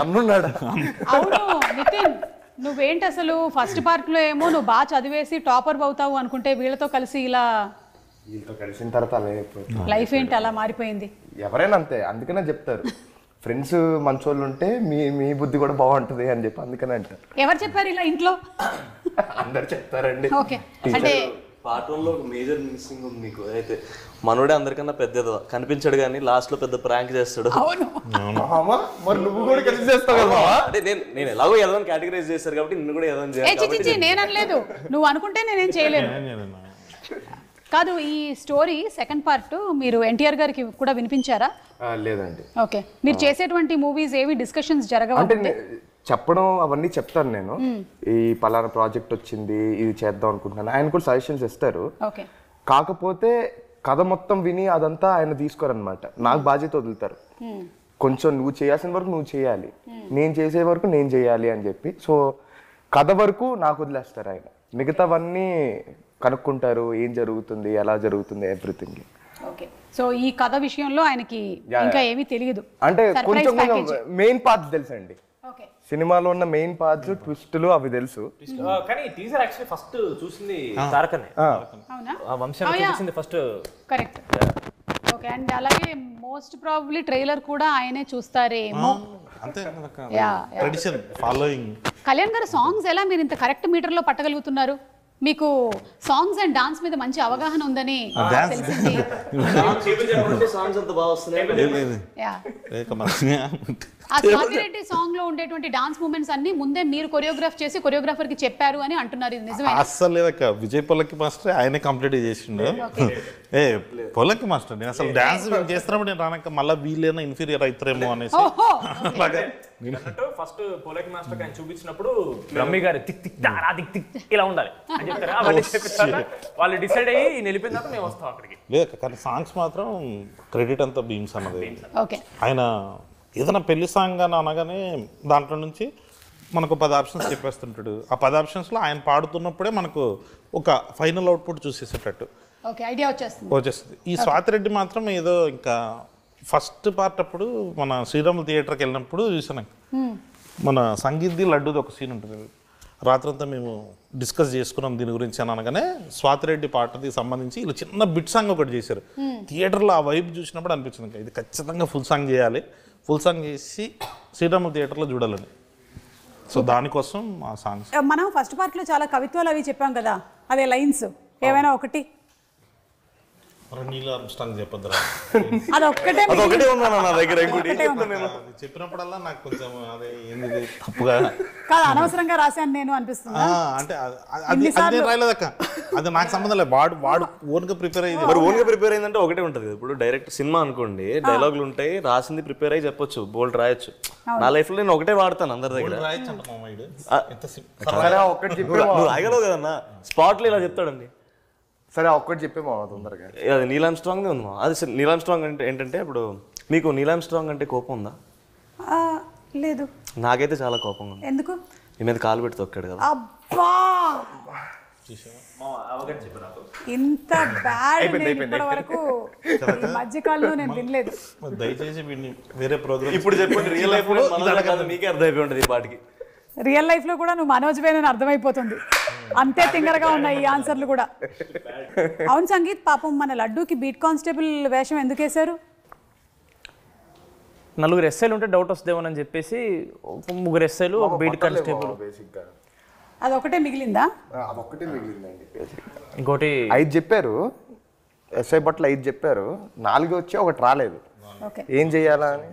అన్నున్నాడు. అవును నితిన్, నువ్వేంటి అసలు ఫస్ట్ పార్ట్ లో ఏమో నువ్వు బాగా చదివేసి టాపర్ అవుతావు అనుకుంటే వీళ్ళతో కలిసి ఇలా వీళ్ళతో కలిసిన తర్వాత లైఫ్ ఏంటి అలా మారిపోయింది? ఎవరైనా అంతే, అందుకనే చెప్తారు ఫ్రెండ్స్ మంచోళ్ళు ఉంటే మీ బుద్ధి కూడా బాగుంటుంది అని చెప్పి అందుకనే అంటారు. ఎవరు చెప్పారు ఇలా ఇంట్లో? అందరు చెప్తారండి. ఓకే, అంటే పార్ట్ 1లో మేజర్ మిస్సింగ్ ఉంది నీకు. అయితే మనోడే అందరికన్నా పెద్దదో కనిపించాడు కానీ లాస్ట్ లో పెద్ద ప్రాంక్ చేస్తాడు. అవును, మరి నువ్వు కూడా కలిసి చేస్తావు కదా. అంటే నేను ఎలాగో ఏదో కేటగరైజ్ చేశారు కాబట్టి నిన్ను కూడా ఏదో చేయాలి. నేను అనలేదు, నువ్వు అనుకుంటే నేనేం చేయలేను. కాదు, ఈ స్టోరీ సెకండ్ పార్ట్ మీరు ఎన్టీఆర్ గారికి కూడా వినిపించారా? లేదండి. ఓకే, మీరు చేసేటువంటి మూవీస్ ఏవి డిస్కషన్స్ జరగవు? అంటే చెప్పడం అవన్నీ చెప్తాను నేను, ఈ పలానా ప్రాజెక్ట్ వచ్చింది ఇది చేద్దాం అనుకుంటున్నాను, ఆయన కూడా సజెషన్స్ ఇస్తారు. ఓకే, కాకపోతే కథ మొత్తం విని అదంతా ఆయన తీసుకోరనమాట, నాకు బాధ్యత వదులుతారు. కొంచెం నువ్వు చేయాల్సిన వరకు నువ్వు చేయాలి, నేను చేసే వరకు నేను చేయాలి అని చెప్పి. సో కథ వరకు నాకు వదిలేస్తారు ఆయన, మిగతావన్నీ కనుక్కుంటారు, ఏం జరుగుతుంది ఎలా జరుగుతుంది ఎవ్రీథింగ్. ఓకే, సో ఈ కథ విషయంలో ఆయనకి ఇంకా ఏమీ తెలియదు, అంటే కొంచెం మెయిన్ పార్ట్స్ తెలుసండి. సినిమాలో ఉన్న మెయిన్ పార్ట్స్ ట్విస్టులు అవి తెలుసు. కానీ టీజర్ యాక్చువల్లీ ఫస్ట్ చూసింది తారకనే, వంశాన్ని చూసింది ఫస్ట్. కరెక్ట్. ఓకే, అండ్ అలాగే మోస్ట్ ప్రాబబ్లీ ట్రైలర్ కూడా ఆయనే చూస్తారేమో. అంతే ట్రెడిషన్ ఫాలోయింగ్. కళ్యాణ్ గారు సాంగ్స్ ఎలా మీరు ఇంత కరెక్ట్ మీటర్ లో పట్టగలుగుతున్నారు? మీకు సాంగ్స్ అండ్ డాన్స్ మీద మంచి అవగాహన ఉందని తెలిసింది. సాంగ్స్ అంత బాగా వస్తున్నాయి. ఆ స్వాతిరెడ్డి సాంగ్ లో ఉండేటువంటి డాన్స్ మూమెంట్స్ అన్ని ముందే మీరు కొరియోగ్రాఫ్ చేసి కొరియోగ్రాఫర్ కి చెప్పారు అని అంటున్నారు, ఇది నిజమే? అస్సలు లేదక్క, విజయ్ పొలక్కి మాస్టర్ ఆయనే కంప్లీట్ చేసిండు. పొలక్కి మాస్టర్ నేను అసలు డాన్స్ చేస్తున్నప్పుడు నేను రానక్క మళ్ళీ వీళ్ళైనా ఇన్ఫీరియర్ అవుతారేమో అనేసి ఫస్ట్ పొలక్కి మాస్టర్ ఆయన చూపించినప్పుడు బ్రహ్మి గారు టిక్ టిక్ తారా టిక్ టిక్ ఇలా ఉండాలి అని చెప్తారు. అవన్నీ చెప్పిస్తారు, వాళ్ళు డిసైడ్ అయ్యి ఈయన వెళ్ళిపోయిన తర్వాత మేము వస్తాం అక్కడికి. లేదు కానీ సాంగ్స్ మాత్రం క్రెడిట్ అంతా బీమ్స్ అన్నది. ఓకే, ఆయన ఏదైనా పెళ్లి సాంగ్ అని అనగానే దాంట్లో నుంచి మనకు 10 ఆప్షన్స్ చెప్పేస్తుంటాడు. ఆ 10 ఆప్షన్స్లో ఆయన పాడుతున్నప్పుడే మనకు ఒక ఫైనల్ అవుట్పుట్ చూసేసేటట్టు ఐడియా వచ్చేస్తుంది. ఈ స్వాతిరెడ్డి మాత్రం ఏదో ఇంకా ఫస్ట్ పార్ట్ అప్పుడు మన శ్రీరాములు థియేటర్కి వెళ్ళినప్పుడు చూసాను, మన సంగీత్ది లడ్డూది ఒక సీన్ ఉంటుంది. రాత్రంతా మేము డిస్కస్ చేసుకున్నాం దీని గురించి అని అనగానే స్వాతిరెడ్డి పాటకి సంబంధించి ఇలా చిన్న బిట్ సాంగ్ ఒకటి చేశారు. థియేటర్లో ఆ వైబ్ చూసినప్పుడు అనిపించింది ఇంకా ఇది ఖచ్చితంగా ఫుల్ సాంగ్ చేయాలి, ఫుల్ సాంగ్ చేసి శ్రీరాములు థియేటర్లో చూడాలని. సో దానికోసం ఆ సాంగ్స్. మనం ఫస్ట్ పార్ట్లో చాలా కవిత్వాలు అవి చెప్పాం కదా, అదే లైన్స్ ఏమైనా ఒకటి అదొకటే ఉందా నా దగ్గర? చెప్పినప్పుడల్లా నాకు కొంచెం అదే ఏంది తప్పుగా అనవసరంగా రాశాను నేను అనిపిస్తుంది. అంటే అది రాయలేదక్క, అది నాకు సంబంధం లేదు. వాడు ఓన్ గా ప్రిపేర్ అయ్యింది. మరి ఓన్ గా ప్రిపేర్ అయిందంటే ఒకటే ఉంటుంది. ఇప్పుడు డైరెక్ట్ సినిమా అనుకోండి, డైలాగులు ఉంటాయి, రాసింది ప్రిపేర్ అయ్యి చెప్పొచ్చు, బోల్డ్ రాయొచ్చు. నా లైఫ్ లో నేను ఒకటే వాడతాను అందరి దగ్గర. నువ్వు రాయగలవు కదన్నా, స్పాట్ లో ఇలా చెప్తాడండి సరే ఒక్కటి చెప్పే మామ తొందరగా. అది నీల్ ఆర్మ్స్ట్రాంగ్ ఉంది మా. అది నీల్ ఆర్మ్స్ట్రాంగ్ అంటే ఏంటంటే ఇప్పుడు మీకు నీల్ ఆర్మ్స్ట్రాంగ్ అంటే కోపం ఉందా? లేదు. నాకైతే చాలా కోపంగా ఉంది. ఎందుకు? మీ మీద కాలు పెట్టి తొక్కాడు కదా. అబ్బా ఇంత బ్యాడ్ ఇప్పటి వరకు ఈ మధ్యకాలంలో నేను వినలేదు. దయచేసి వీడిని వేరే ప్రోగ్రామ్ ఇప్పుడు చెప్పండి, రియల్ లైఫ్ లో మీకే అర్థమైపోయి ఉంటుంది ఈ పాటికి. రియల్ లైఫ్ లో కూడా నువ్వు మనోజ్ వేనని అర్థమైపోతుంది. అంతే తింగరగా ఉన్నాయి ఈ ఆన్సర్లు కూడా. అవును సంగీత్, పాపం మన లడ్డూకి బీట్ కానిస్టేబుల్ వేషం ఎందుకు వేశారు? 4 ఎస్ఐలు ఉంటే డౌట్ వస్తుందేమోనని చెప్పేసి 3 ఎస్ఐలు ఒక బీట్ కానిస్టేబుల్. అదొకటే మిగిలిందా? అదొక్కటే మిగిలిందండి. ఇంకోటి 5 చెప్పారు, ఎస్ఐ బట్టలు 5 చెప్పారు, 4 వచ్చి ఒకటి రాలేదు. ఏం చెయ్యాలా అని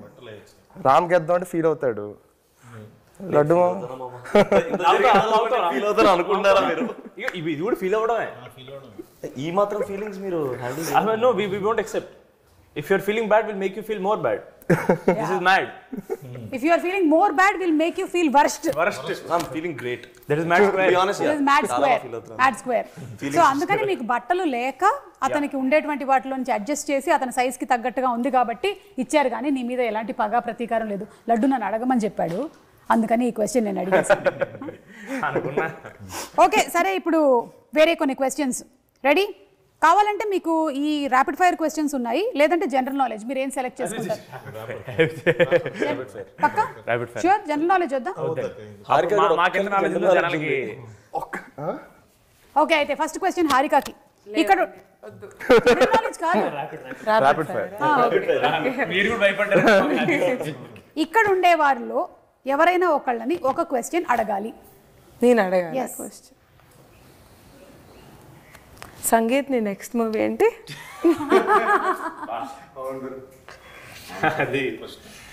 రామ్ గెద్దాం అంటే ఫీల్ అవుతాడు. లడ్డు ఫీల్ అవుతారు అనుకుంటారా మీరు? ఇది కూడా ఫీల్ అవ్వడమే. ఈ మాత్రం ఫీలింగ్స్ మీరు handle No, we won't accept. If you're feeling bad, we'll make you feel more bad. This is mad. If you are feeling more bad, we'll make you feel worst. I'm feeling great. That is mad square. To be honest, This is mad square. Mad square. So అందుకని మీకు బట్టలు లేక అతనికి ఉండేటువంటి వాటిలోంచి adjust చేసి అతని సైజ్కి తగ్గట్టుగా ఉంది కాబట్టి ఇచ్చారు, కానీ నీ మీద ఎలాంటి పగా ప్రతీకారం లేదు. లడ్డు నన్ను అడగమని చెప్పాడు, అందుకని ఈ క్వశ్చన్ నేను అడిగేసాను. ఓకే సరే, ఇప్పుడు వేరే కొన్ని క్వశ్చన్స్ రెడీ? కావాలంటే మీకు ఈ ర్యాపిడ్ ఫైర్ క్వశ్చన్స్ ఉన్నాయి, లేదంటే జనరల్ నాలెడ్జ్, మీరు ఏం సెలెక్ట్ చేసుకుంటారు? పక్కా? షూర్, జనరల్ నాలెడ్జ్ వద్దా? ఓకే అయితే ఫస్ట్ క్వశ్చన్ హారికాకి. ఇక్కడ జనరల్ నాలెడ్జ్ కాదు, ర్యాపిడ్ ఫైర్. ఇక్కడ ఉండే వారిలో ఎవరైనా ఒకళ్ళని ఒక క్వశ్చన్ అడగాలి. నేను అడగాలి Yes. క్వశ్చన్. సంగీత్, నీ నెక్స్ట్ మూవీ ఏంటి?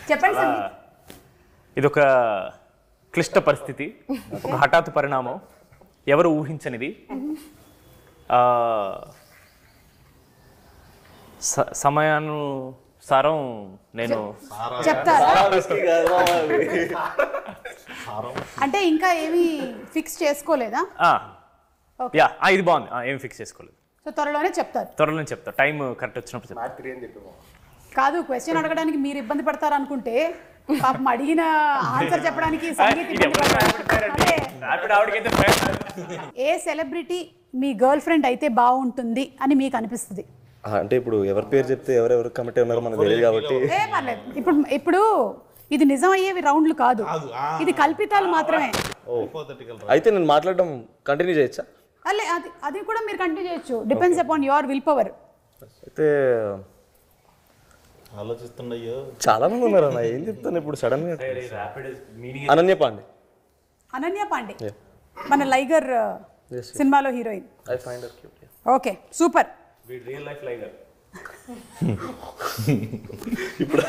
చెప్పండి సంగీత్. ఇదొక క్లిష్ట పరిస్థితి, ఒక హఠాత్ పరిణామం, ఎవరు ఊహించనిది. సమయానుసారం నేను చెప్తారా? అంటే ఇంకా ఏమీ ఫిక్స్ చేసుకోలేదా? ఇది బాగుంది, ఏం ఫిక్స్ చేసుకోలేదు. సో త్వరలోనే చెప్తారు. త్వరలోనే చెప్తా, టైం కరెక్ట్ వచ్చినప్పుడు చెప్తా. కాదు, క్వశ్చన్ అడగడానికి మీరు ఇబ్బంది పడతారు అనుకుంటే పాపం అడిగిన ఆన్సర్ చెప్పడానికి సంగీత్ ఇబ్బంది పడతారు. ఏ సెలబ్రిటీ మీ గర్ల్ ఫ్రెండ్ అయితే బాగుంటుంది అని మీకు అనిపిస్తుంది? అంటే ఇప్పుడు ఎవరి పేరు చెప్తే ఎవరెవరు కమిటీ ఉన్నారో మనకు తెలియదు కాబట్టి ఏ పర్లేదు. ఇప్పుడు ఇది నిజం అయ్యేవి రౌండ్లు కాదు, ఇది కల్పితాలు మాత్రమే. అయితే నేను మాట్లాడడం కంటిన్యూ చేయొచ్చా? అల్లే అది కూడా మీరు కంటిన్యూ చేయొచ్చు, depends upon your will power. అయితే ఆలోచిస్తున్నాయో చాలా మంది ఉన్నారు అన్న, ఏం చెప్తాను ఇప్పుడు సడన్ గా. అనన్య పాండే. అనన్య పాండే మన లైగర్ సినిమాలో heroine. I find her cute. Okay super. Real life Liger. ఇప్పుడు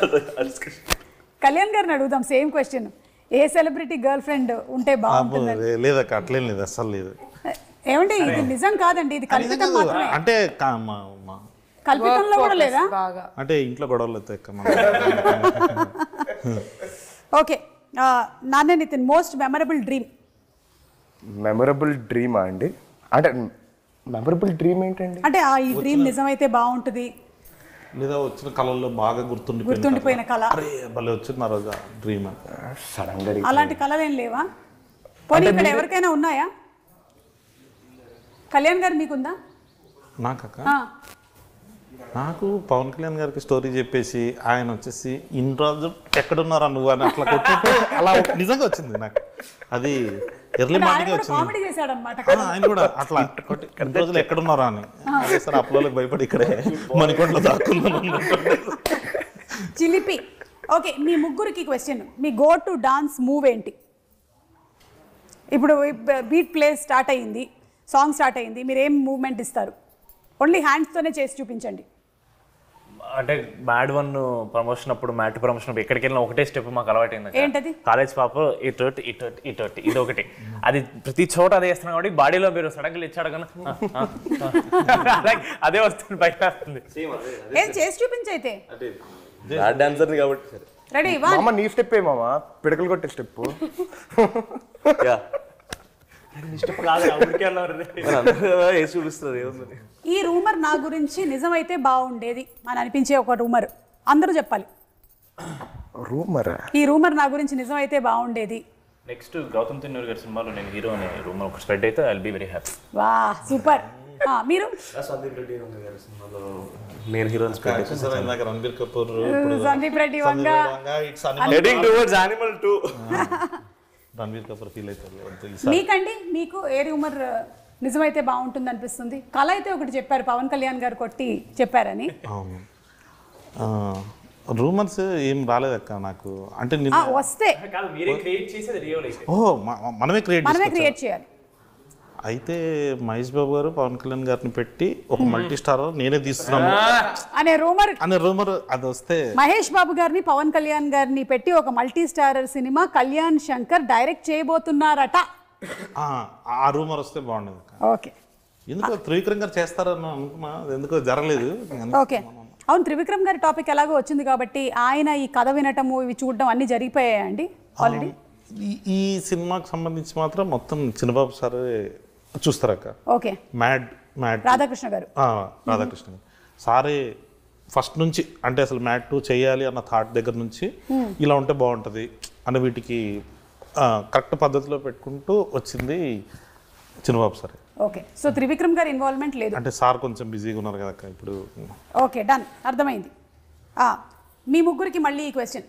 కళ్యాణ్ గారిని అడుగుదాం same question. A celebrity girlfriend ఉంటే బాగుంటుంది? లేదక్క, అట్లేం లేదు, అస్సలు లేదు. ఏమంటే ఇది నిజం కాదండి, ఇది కల్పితం మాత్రమే. అంటే కల్పితంలో కూడా లేదా? అంటే ఇంట్లో గొడవలు అవుతాయి. ఓకే, నాన్నే Nitin, most memorable dream. Memorable డ్రీమా అండి? అంటే మెమరబుల్ డ్రీమ్ ఏంటండి? అంటే ఈ డ్రీమ్ నిజమైతే బాగుంటుంది, లేదా వచ్చిన కళల్లో బాగా గుర్తుండిపోయిన కళ. భలే వచ్చింది ఆ రోజు డ్రీమ్. సడన్ గా అలాంటి కళలు ఏం లేవా? పోనీ ఇక్కడ ఎవరికైనా ఉన్నాయా? కళ్యాణ్ గారు మీకుందా? నాకక్క, నాకు పవన్ కళ్యాణ్ గారికి స్టోరీ చెప్పేసి ఆయన వచ్చేసి ఇన్ని రోజులు ఎక్కడున్నారా నువ్వు అని అట్లా కొట్టినట్టు అలా నిజంగా వచ్చింది నాకు. అది ఎర్లీ మార్నింగ్ వచ్చింది. కామెడీ చేశాడు అన్నమాట ఆయన కూడా అట్లా కొట్టి ఇన్ని రోజులు ఎక్కడున్నారా అని. అదే సార్ అప్పులోకి భయపడి ఇక్కడే మణికొండలో దాక్కున్నాను. చిలిపి. ఓకే, మీ ముగ్గురికి question. Me go to dance move ఏంటి? ఇప్పుడు బీట్ ప్లే స్టార్ట్ అయ్యింది, సాంగ్ స్టార్ట్ అయ్యింది, మీరు ఏం మూవ్మెంట్ ఇస్తారు? ఓన్లీ హ్యాండ్స్తోనే చేసి చూపించండి. అంటే మ్యాడ్ 1 ప్రమోషన్ అప్పుడు, మ్యాట్ ప్రమోషన్ అప్పుడు ఎక్కడికి వెళ్ళినా ఒకటే స్టెప్ మాకు అలవాటైంది. ఏంటది? కాలేజ్ పాప ఇటోటి ఇటోటి ఇటోటి, ఇది ఒకటి. అది ప్రతి చోట అదే వేస్తున్నాం కాబట్టి బాడీలో మీరు సడన్గా ఇచ్చాడు కానీ అదే వస్తుంది, బయట వస్తుంది. ఏం చేసి చూపించైతే. డాన్సర్ కాబట్టి రెడీ? మామ నీ స్టెప్ ఏ మామ, పిడకలు కొట్టే స్టెప్. వేసి చూపిస్తుంది ఏముంది. ఈ రూమర్ నా గురించి నిజమైతే బాగుండేది అని అనిపించే ఒక రూమర్ అందరూ చెప్పాలి. రూమర్ ఈ రూమర్ నా గురించి నిజమైతే బాగుండేది. నెక్స్ట్ గౌతమ్ తిన్నూరు గారి సినిమాలో నేను హీరో అనే రూమర్ ఒక స్ప్రెడ్ అయితే I'll be very happy. Wow super. మీరు సందీప్ రెడ్డి గారి సినిమాలో నేను heroine Ranbir Kapoor, Sandeep Reddy Vanga heading towards Animal 2 Ranbir Kapoor feel అవుతారు. మీకండి మీకు ఏ రూమర్ నిజమైతే బాగుంటుంది అనిపిస్తుంది? కళ అయితే ఒకటి చెప్పారు, పవన్ కళ్యాణ్ గారు కొట్టి చెప్పారని. అవును, రూమర్స్ ఏం రాలేదక్క నాకు. అంటే వస్తే మీరే క్రియేట్ చేసేది రియల్ అయితే. మనమే క్రియేట్ చేయాలి. అయితే మహేష్ బాబు గారు పవన్ కళ్యాణ్ గారిని పెట్టి ఒక మల్టీ స్టార్ నేనే తీస్తున్నాను అనే రూమర్ అది వస్తే, మహేష్ బాబు గారిని పవన్ కళ్యాణ్ గారిని పెట్టి ఒక మల్టీ స్టారర్ సినిమా కళ్యాణ్ శంకర్ డైరెక్ట్ చేయబోతున్నారట. ఆ రూమర్ వస్తే బాగుండేది. ఓకే, ఎందుకో త్రివిక్రమ్ గారు చేస్తారని అనుకున్నా, ఎందుకో జరగలేదు. ఓకే, అవును, త్రివిక్రమ్ గారి టాపిక్ ఎలాగో వచ్చింది కాబట్టి ఆయన ఈ కథ వినటము ఇవి చూడడం అన్ని జరిగిపోయాయండి ఆల్రెడీ. ఈ సినిమాకి సంబంధించి మాత్రం మొత్తం చిన్నబాబు సార్ చూస్తారక్క. ఓకే, మ్యాడ్ రాధాకృష్ణ గారు సారే ఫస్ట్ నుంచి, అంటే అసలు మ్యాడ్ 2 చేయాలి అన్న థాట్ దగ్గర నుంచి ఇలా ఉంటే బాగుంటుంది అన్న వీటికి కరెక్ట్ పద్ధతిలో పెట్టుకుంటూ వచ్చింది చిన్నబాబు సార్. ఓకే, సో త్రివిక్రమ్ గారి ఇన్వాల్వ్మెంట్ లేదు అంటే సార్ కొంచెం బిజీగా ఉన్నారు కదా ఇప్పుడు. ఓకే, డన్, అర్థమైంది. మీ ముగ్గురికి మళ్ళీ ఈ క్వశ్చన్,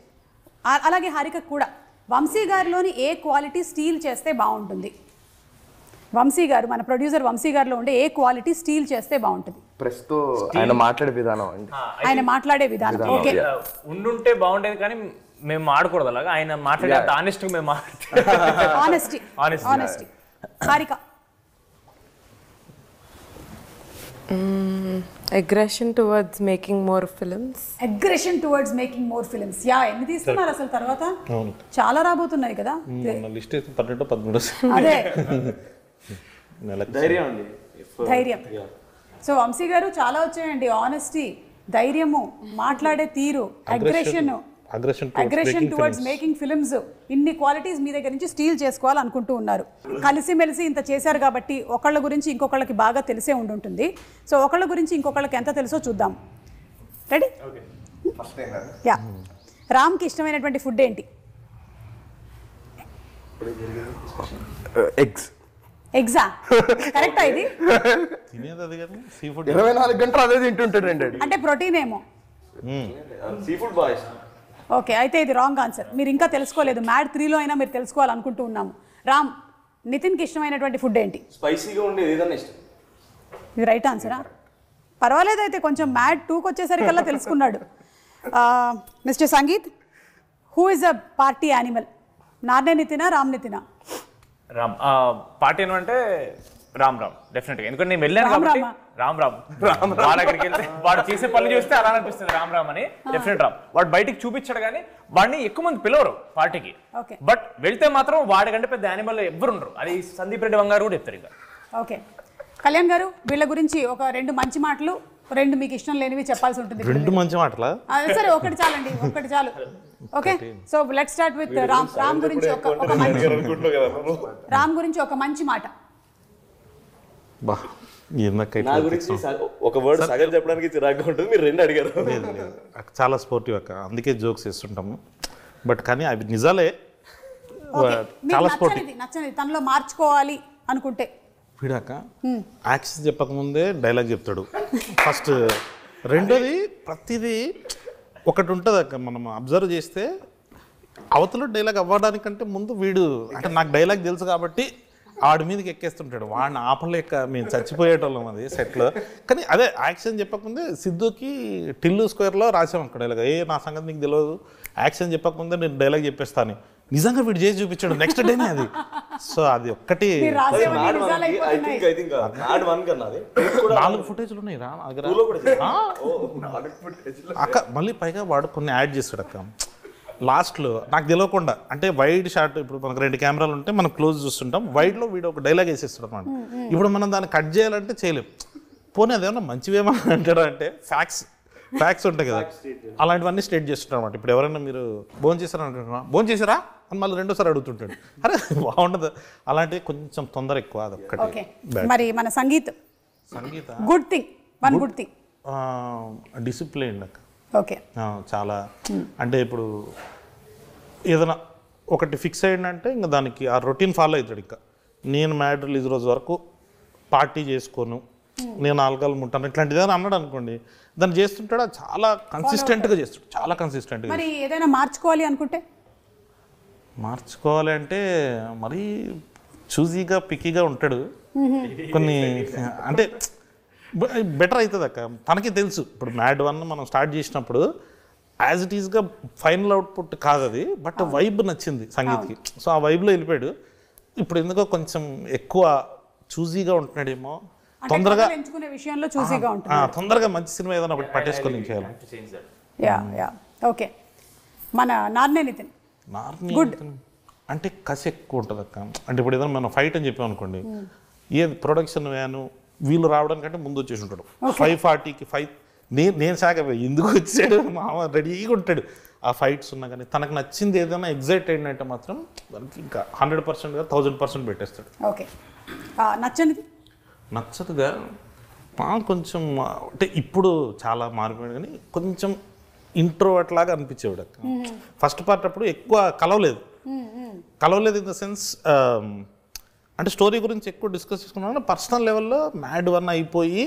అలాగే హారిక కూడా. వంశీ గారిలోని ఏ క్వాలిటీ స్టీల్ చేస్తే బాగుంటుంది? వంశీ గారు, మన ప్రొడ్యూసర్ వంశీ గారిలో ఉండే ఏ క్వాలిటీ స్టీల్ చేస్తే బాగుంటుంది? ప్రస్తుతం ఆయన మాట్లాడే విధానం అండి. ఆయన మాట్లాడే విధానం ఓకే ఉండుంటే బాగుండేది, కానీ మేము ఆడకూడదు అలాగా. ఆయన మాట్లాడే ఆనెస్ట్ మేము honesty. Harika aggression towards making more films. Yeah, ఎన్ని తీస్తున్నారు అసలు తర్వాత? చాలా రాబోతున్నాయి కదా. లిస్ట్ 12-13 అదే ధైర్యం. సో వంశీ గారు చాలా వచ్చాయండి. ఆనెస్టీ, ధైర్యము, మాట్లాడే తీరు, అగ్రెషన్ టువర్డ్స్ మేకింగ్ ఫిల్మ్స్, ఇన్ని క్వాలిటీస్ మీ దగ్గర నుంచి స్టీల్ చేసుకోవాలనుకుంటూ ఉన్నారు. కలిసిమెలిసి ఇంత చేశారు కాబట్టి ఒకళ్ళ గురించి ఇంకొకళ్ళకి బాగా తెలిసే ఉండుంటుంది. సో ఒకళ్ళ గురించి ఇంకొకళ్ళకి ఎంత తెలుసో చూద్దాం. రెడీ? యా. రామ్కి ఇష్టమైనటువంటి ఫుడ్ ఏంటి? ఎగ్జా? కరెక్టా ఇది? 24 గంటలు అదే తింటుంటాడండి. అంటే ప్రోటీన్ ఏమో. Sea food boys. ఓకే, అయితే ఇది రాంగ్ ఆన్సర్. మీరు ఇంకా తెలుసుకోలేదు. మ్యాడ్ 3లో అయినా మీరు తెలుసుకోవాలనుకుంటూ ఉన్నాము. రామ్, నితిన్కి ఇష్టమైనటువంటి ఫుడ్ ఏంటి? స్పైసీగా ఉండేది ఏదన్నా ఇష్టం. ఇది రైట్ ఆన్సరా? పర్వాలేదు, అయితే కొంచెం మ్యాడ్ 2కి వచ్చేసరికల్లా తెలుసుకున్నాడు. Mister Sangeeth, who is a party animal? Narne నితినా, రామ్ నితినా? రామ్. పార్టీ అంటే రామ్ డెఫినెట్గా. ఎందుకంటే నేను వెళ్ళాను కాబట్టి రామ్ వాడు అక్కడికి వెళ్తే వాడు చేసే పనులు చూస్తే అలా అనిపిస్తుంది రామ్ అని. డెఫినెట్ రామ్. వాడు బయటికి చూపించాడు కానీ వాడిని ఎక్కువ మంది పిలవరు పార్టీకి. బట్ వెళ్తే మాత్రం వాడికంటే పెద్ద యానిమల్ ఎవ్వరు ఉండరు. అది సందీప్ రెడ్డి వంగారు కూడా చెప్తారు. ఇంకా ఓకే, కళ్యాణ్ గారు, వీళ్ళ గురించి ఒక 2 మంచి మాటలు, 2 మీకు ఇష్టం లేనివి చెప్పాల్సి ఉంటుంది. 2 మంచి మాటలా? సరే, ఒకటి చాలండి, ఒకటి చాలు. Okay, so let's start with Ram గురించి ఒక మంచి మాట. నా గురించి ఒక వర్డ్ సగం చెప్పడానికి చిరాగ్గా ఉంటుంది. మీరు 2 అడిగారు. చాలా స్పోర్టివ్ అక్క, అందుకే జోక్స్ చేస్తుంటాము. బట్ కానీ అవి నిజాలే. చాలా స్పోర్టివ్. నచ్చనిది తనలో మార్చుకోవాలి అనుకుంటే వీడాక యాక్షన్ చెప్పకముందే డైలాగ్ చెప్తాడు ఫస్ట్. రెండోది, ప్రతిదీ ఒకటి ఉంటుంది అక్క, మనం అబ్జర్వ్ చేస్తే అవతల డైలాగ్ అవ్వడానికంటే ముందు వీడు, అంటే నాకు డైలాగ్ తెలుసు కాబట్టి ఆడి మీదకి ఎక్కేస్తుంటాడు. వాడిని ఆపలేక మేము చచ్చిపోయేటోళ్ళం అది సెట్లో. కానీ అదే యాక్షన్ చెప్పకముందే సిద్ధుకి టిల్లు స్క్వేర్లో రాసాం అక్కడ డైలాగ్. నా సంగతి నీకు తెలియదు, యాక్షన్ చెప్పకముందే నేను డైలాగ్ చెప్పేస్తాను. నిజంగా వీడు చేసి చూపించాడు నెక్స్ట్ డేనే అది. సో అది ఒక్కటి 4 ఫుటేజ్లు ఉన్నాయి రా అక్క. మళ్ళీ పైగా వాడు కొన్ని యాడ్ చేస్తాడు అక్క లాస్ట్లో, నాకు తెలియకుండా. అంటే వైడ్ షాట్, ఇప్పుడు మనకు 2 కెమెరాలు ఉంటే మనం క్లోజ్ చూస్తుంటాం, వైడ్లో వీడు ఒక డైలాగ్ వేసేస్తాడు అన్నమాట. ఇప్పుడు మనం దాన్ని కట్ చేయాలంటే చేయలేం. పోనీ అదేమన్నా మంచివేమో అంటాడు అంటే ఫ్యాక్ట్స్ ఉంటాయి కదా, అలాంటివన్నీ స్టేట్ చేస్తుంటారు అనమాట. ఇప్పుడు ఎవరైనా మీరు భోజనం చేశారా అనుకుంటున్నా, భోజనం చేశారా అని మళ్ళీ రెండోసారి అడుగుతుంటాడు. అరే బాగుండదు, అలాంటివి కొంచెం తొందర ఎక్కువ, అదొక్కటి. ఓకే, మరి మన sangeet good thing, one good thing discipline అక్క. ఓకే, చాలా అంటే ఇప్పుడు ఏదైనా ఒకటి ఫిక్స్ అయ్యిందంటే ఇంకా దానికి ఆ రొటీన్ ఫాలో అవుతాడు. ఇంకా నేను మ్యాడ్ రిలీజ్ రోజు వరకు పార్టీ చేసుకోను, నేను ఆల్కహాల్ ముట్టాను, ఇట్లాంటిది ఏదైనా అన్నాడు అనుకోండి, దాన్ని చేస్తుంటాడు. చాలా కన్సిస్టెంట్గా చేస్తాడు, చాలా కన్సిస్టెంట్గా. మరి ఏదైనా మార్చుకోవాలి అనుకుంటే? మార్చుకోవాలి అంటే మరీ చూజీగా పిక్కీగా ఉంటాడు కొన్ని, అంటే బెటర్ అవుతుంది అక్క. తనకి తెలుసు ఇప్పుడు మ్యాడ్ 1 మనం స్టార్ట్ చేసినప్పుడు యాజ్ ఇట్ ఈస్గా ఫైనల్ అవుట్పుట్ కాదు అది, బట్ వైబ్ నచ్చింది సంగీత్కి. సో ఆ వైబ్లో వెళ్ళిపోయాడు. ఇప్పుడు ఎందుకో కొంచెం ఎక్కువ చూజీగా ఉంటున్నాడేమో, తొందరగా ఎంచుకునే విషయంలో చూసీగా ఉంటుంది, తొందరగా మంచి సినిమా ఏదైనా ఒకటి పట్టేసుకొని చేయాలి. Yeah okay. మన నార్నే నితిన్ గుడ్ అంటే కసి ఎక్కువ ఉంటుంది అక్క. అంటే ఇప్పుడు ఏదైనా మనం ఫైట్ అని చెప్పాం అనుకోండి, ఏ ప్రొడక్షన్ వ్యాను వీళ్ళు రావడానికంటే ముందు వచ్చేసి ఉంటాడు. 5:40కి నేను శాఖ ఎందుకు వచ్చాడు మామ రెడీగా ఉంటాడు. ఆ ఫైట్స్ ఉన్నా కానీ తనకు నచ్చింది ఏదైనా ఎగ్జైట్ అయిందంటే మాత్రం దానికి ఇంకా 100%గా 1000% పెట్టేస్తాడు. ఓకే, నచ్చనిది? నచ్చదుగా కొంచెం అంటే ఇప్పుడు చాలా మారిపోయాడు, కానీ కొంచెం ఇంట్రోవర్ట్ లాగా అనిపించేవాడు అక్క. ఫస్ట్ పార్ట్ అప్పుడు ఎక్కువ కలవలేదు ఇన్ ద సెన్స్ అంటే స్టోరీ గురించి ఎక్కువ డిస్కస్ చేసుకున్నాను. పర్సనల్ లెవెల్లో మ్యాడ్ 1 అయిపోయి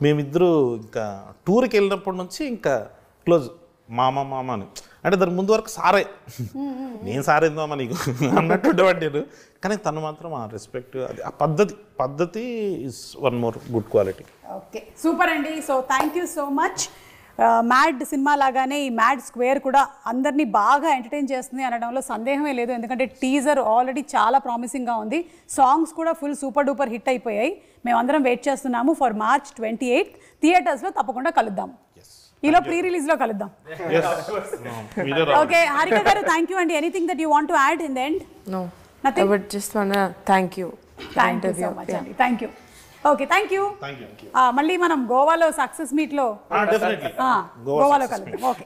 మేమిద్దరూ ఇంకా టూర్కి వెళ్ళినప్పటి నుంచి ఇంకా క్లోజ్, మామ అని. అంటే దాని ముందు వరకు సారే, నేను సారేందామా నీకు అన్నట్టు ఉండేవాడు నేను. కానీ తను మాత్రం ఆ రెస్పెక్ట్, అది ఆ పద్ధతి is one more good quality. Okay, super అండి. So thank you so much. Mad సినిమా లాగానే ఈ మ్యాడ్ స్క్వేర్ కూడా అందరినీ బాగా ఎంటర్టైన్ చేస్తుంది అనడంలో సందేహమే లేదు. ఎందుకంటే టీజర్ ఆల్రెడీ చాలా ప్రామిసింగ్గా ఉంది, సాంగ్స్ కూడా ఫుల్ సూపర్ డూపర్ హిట్ అయిపోయాయి. మేమందరం వెయిట్ చేస్తున్నాము ఫర్ March 28 థియేటర్స్లో. తప్పకుండా కలుద్దాం, ఈలో ప్రీ రిలీజ్లో కలుద్దాం. ఓకే హారిక గారు, థ్యాంక్ యూ అండి. Anything that you want to add in the end? No, nothing. But just want thank you so much అండి. Thank you. Okay, thank you. మళ్ళీ మనం గోవాలో సక్సెస్ మీట్లో డెఫినెట్లీ గోవాలో కలుద్దాం. ఓకే.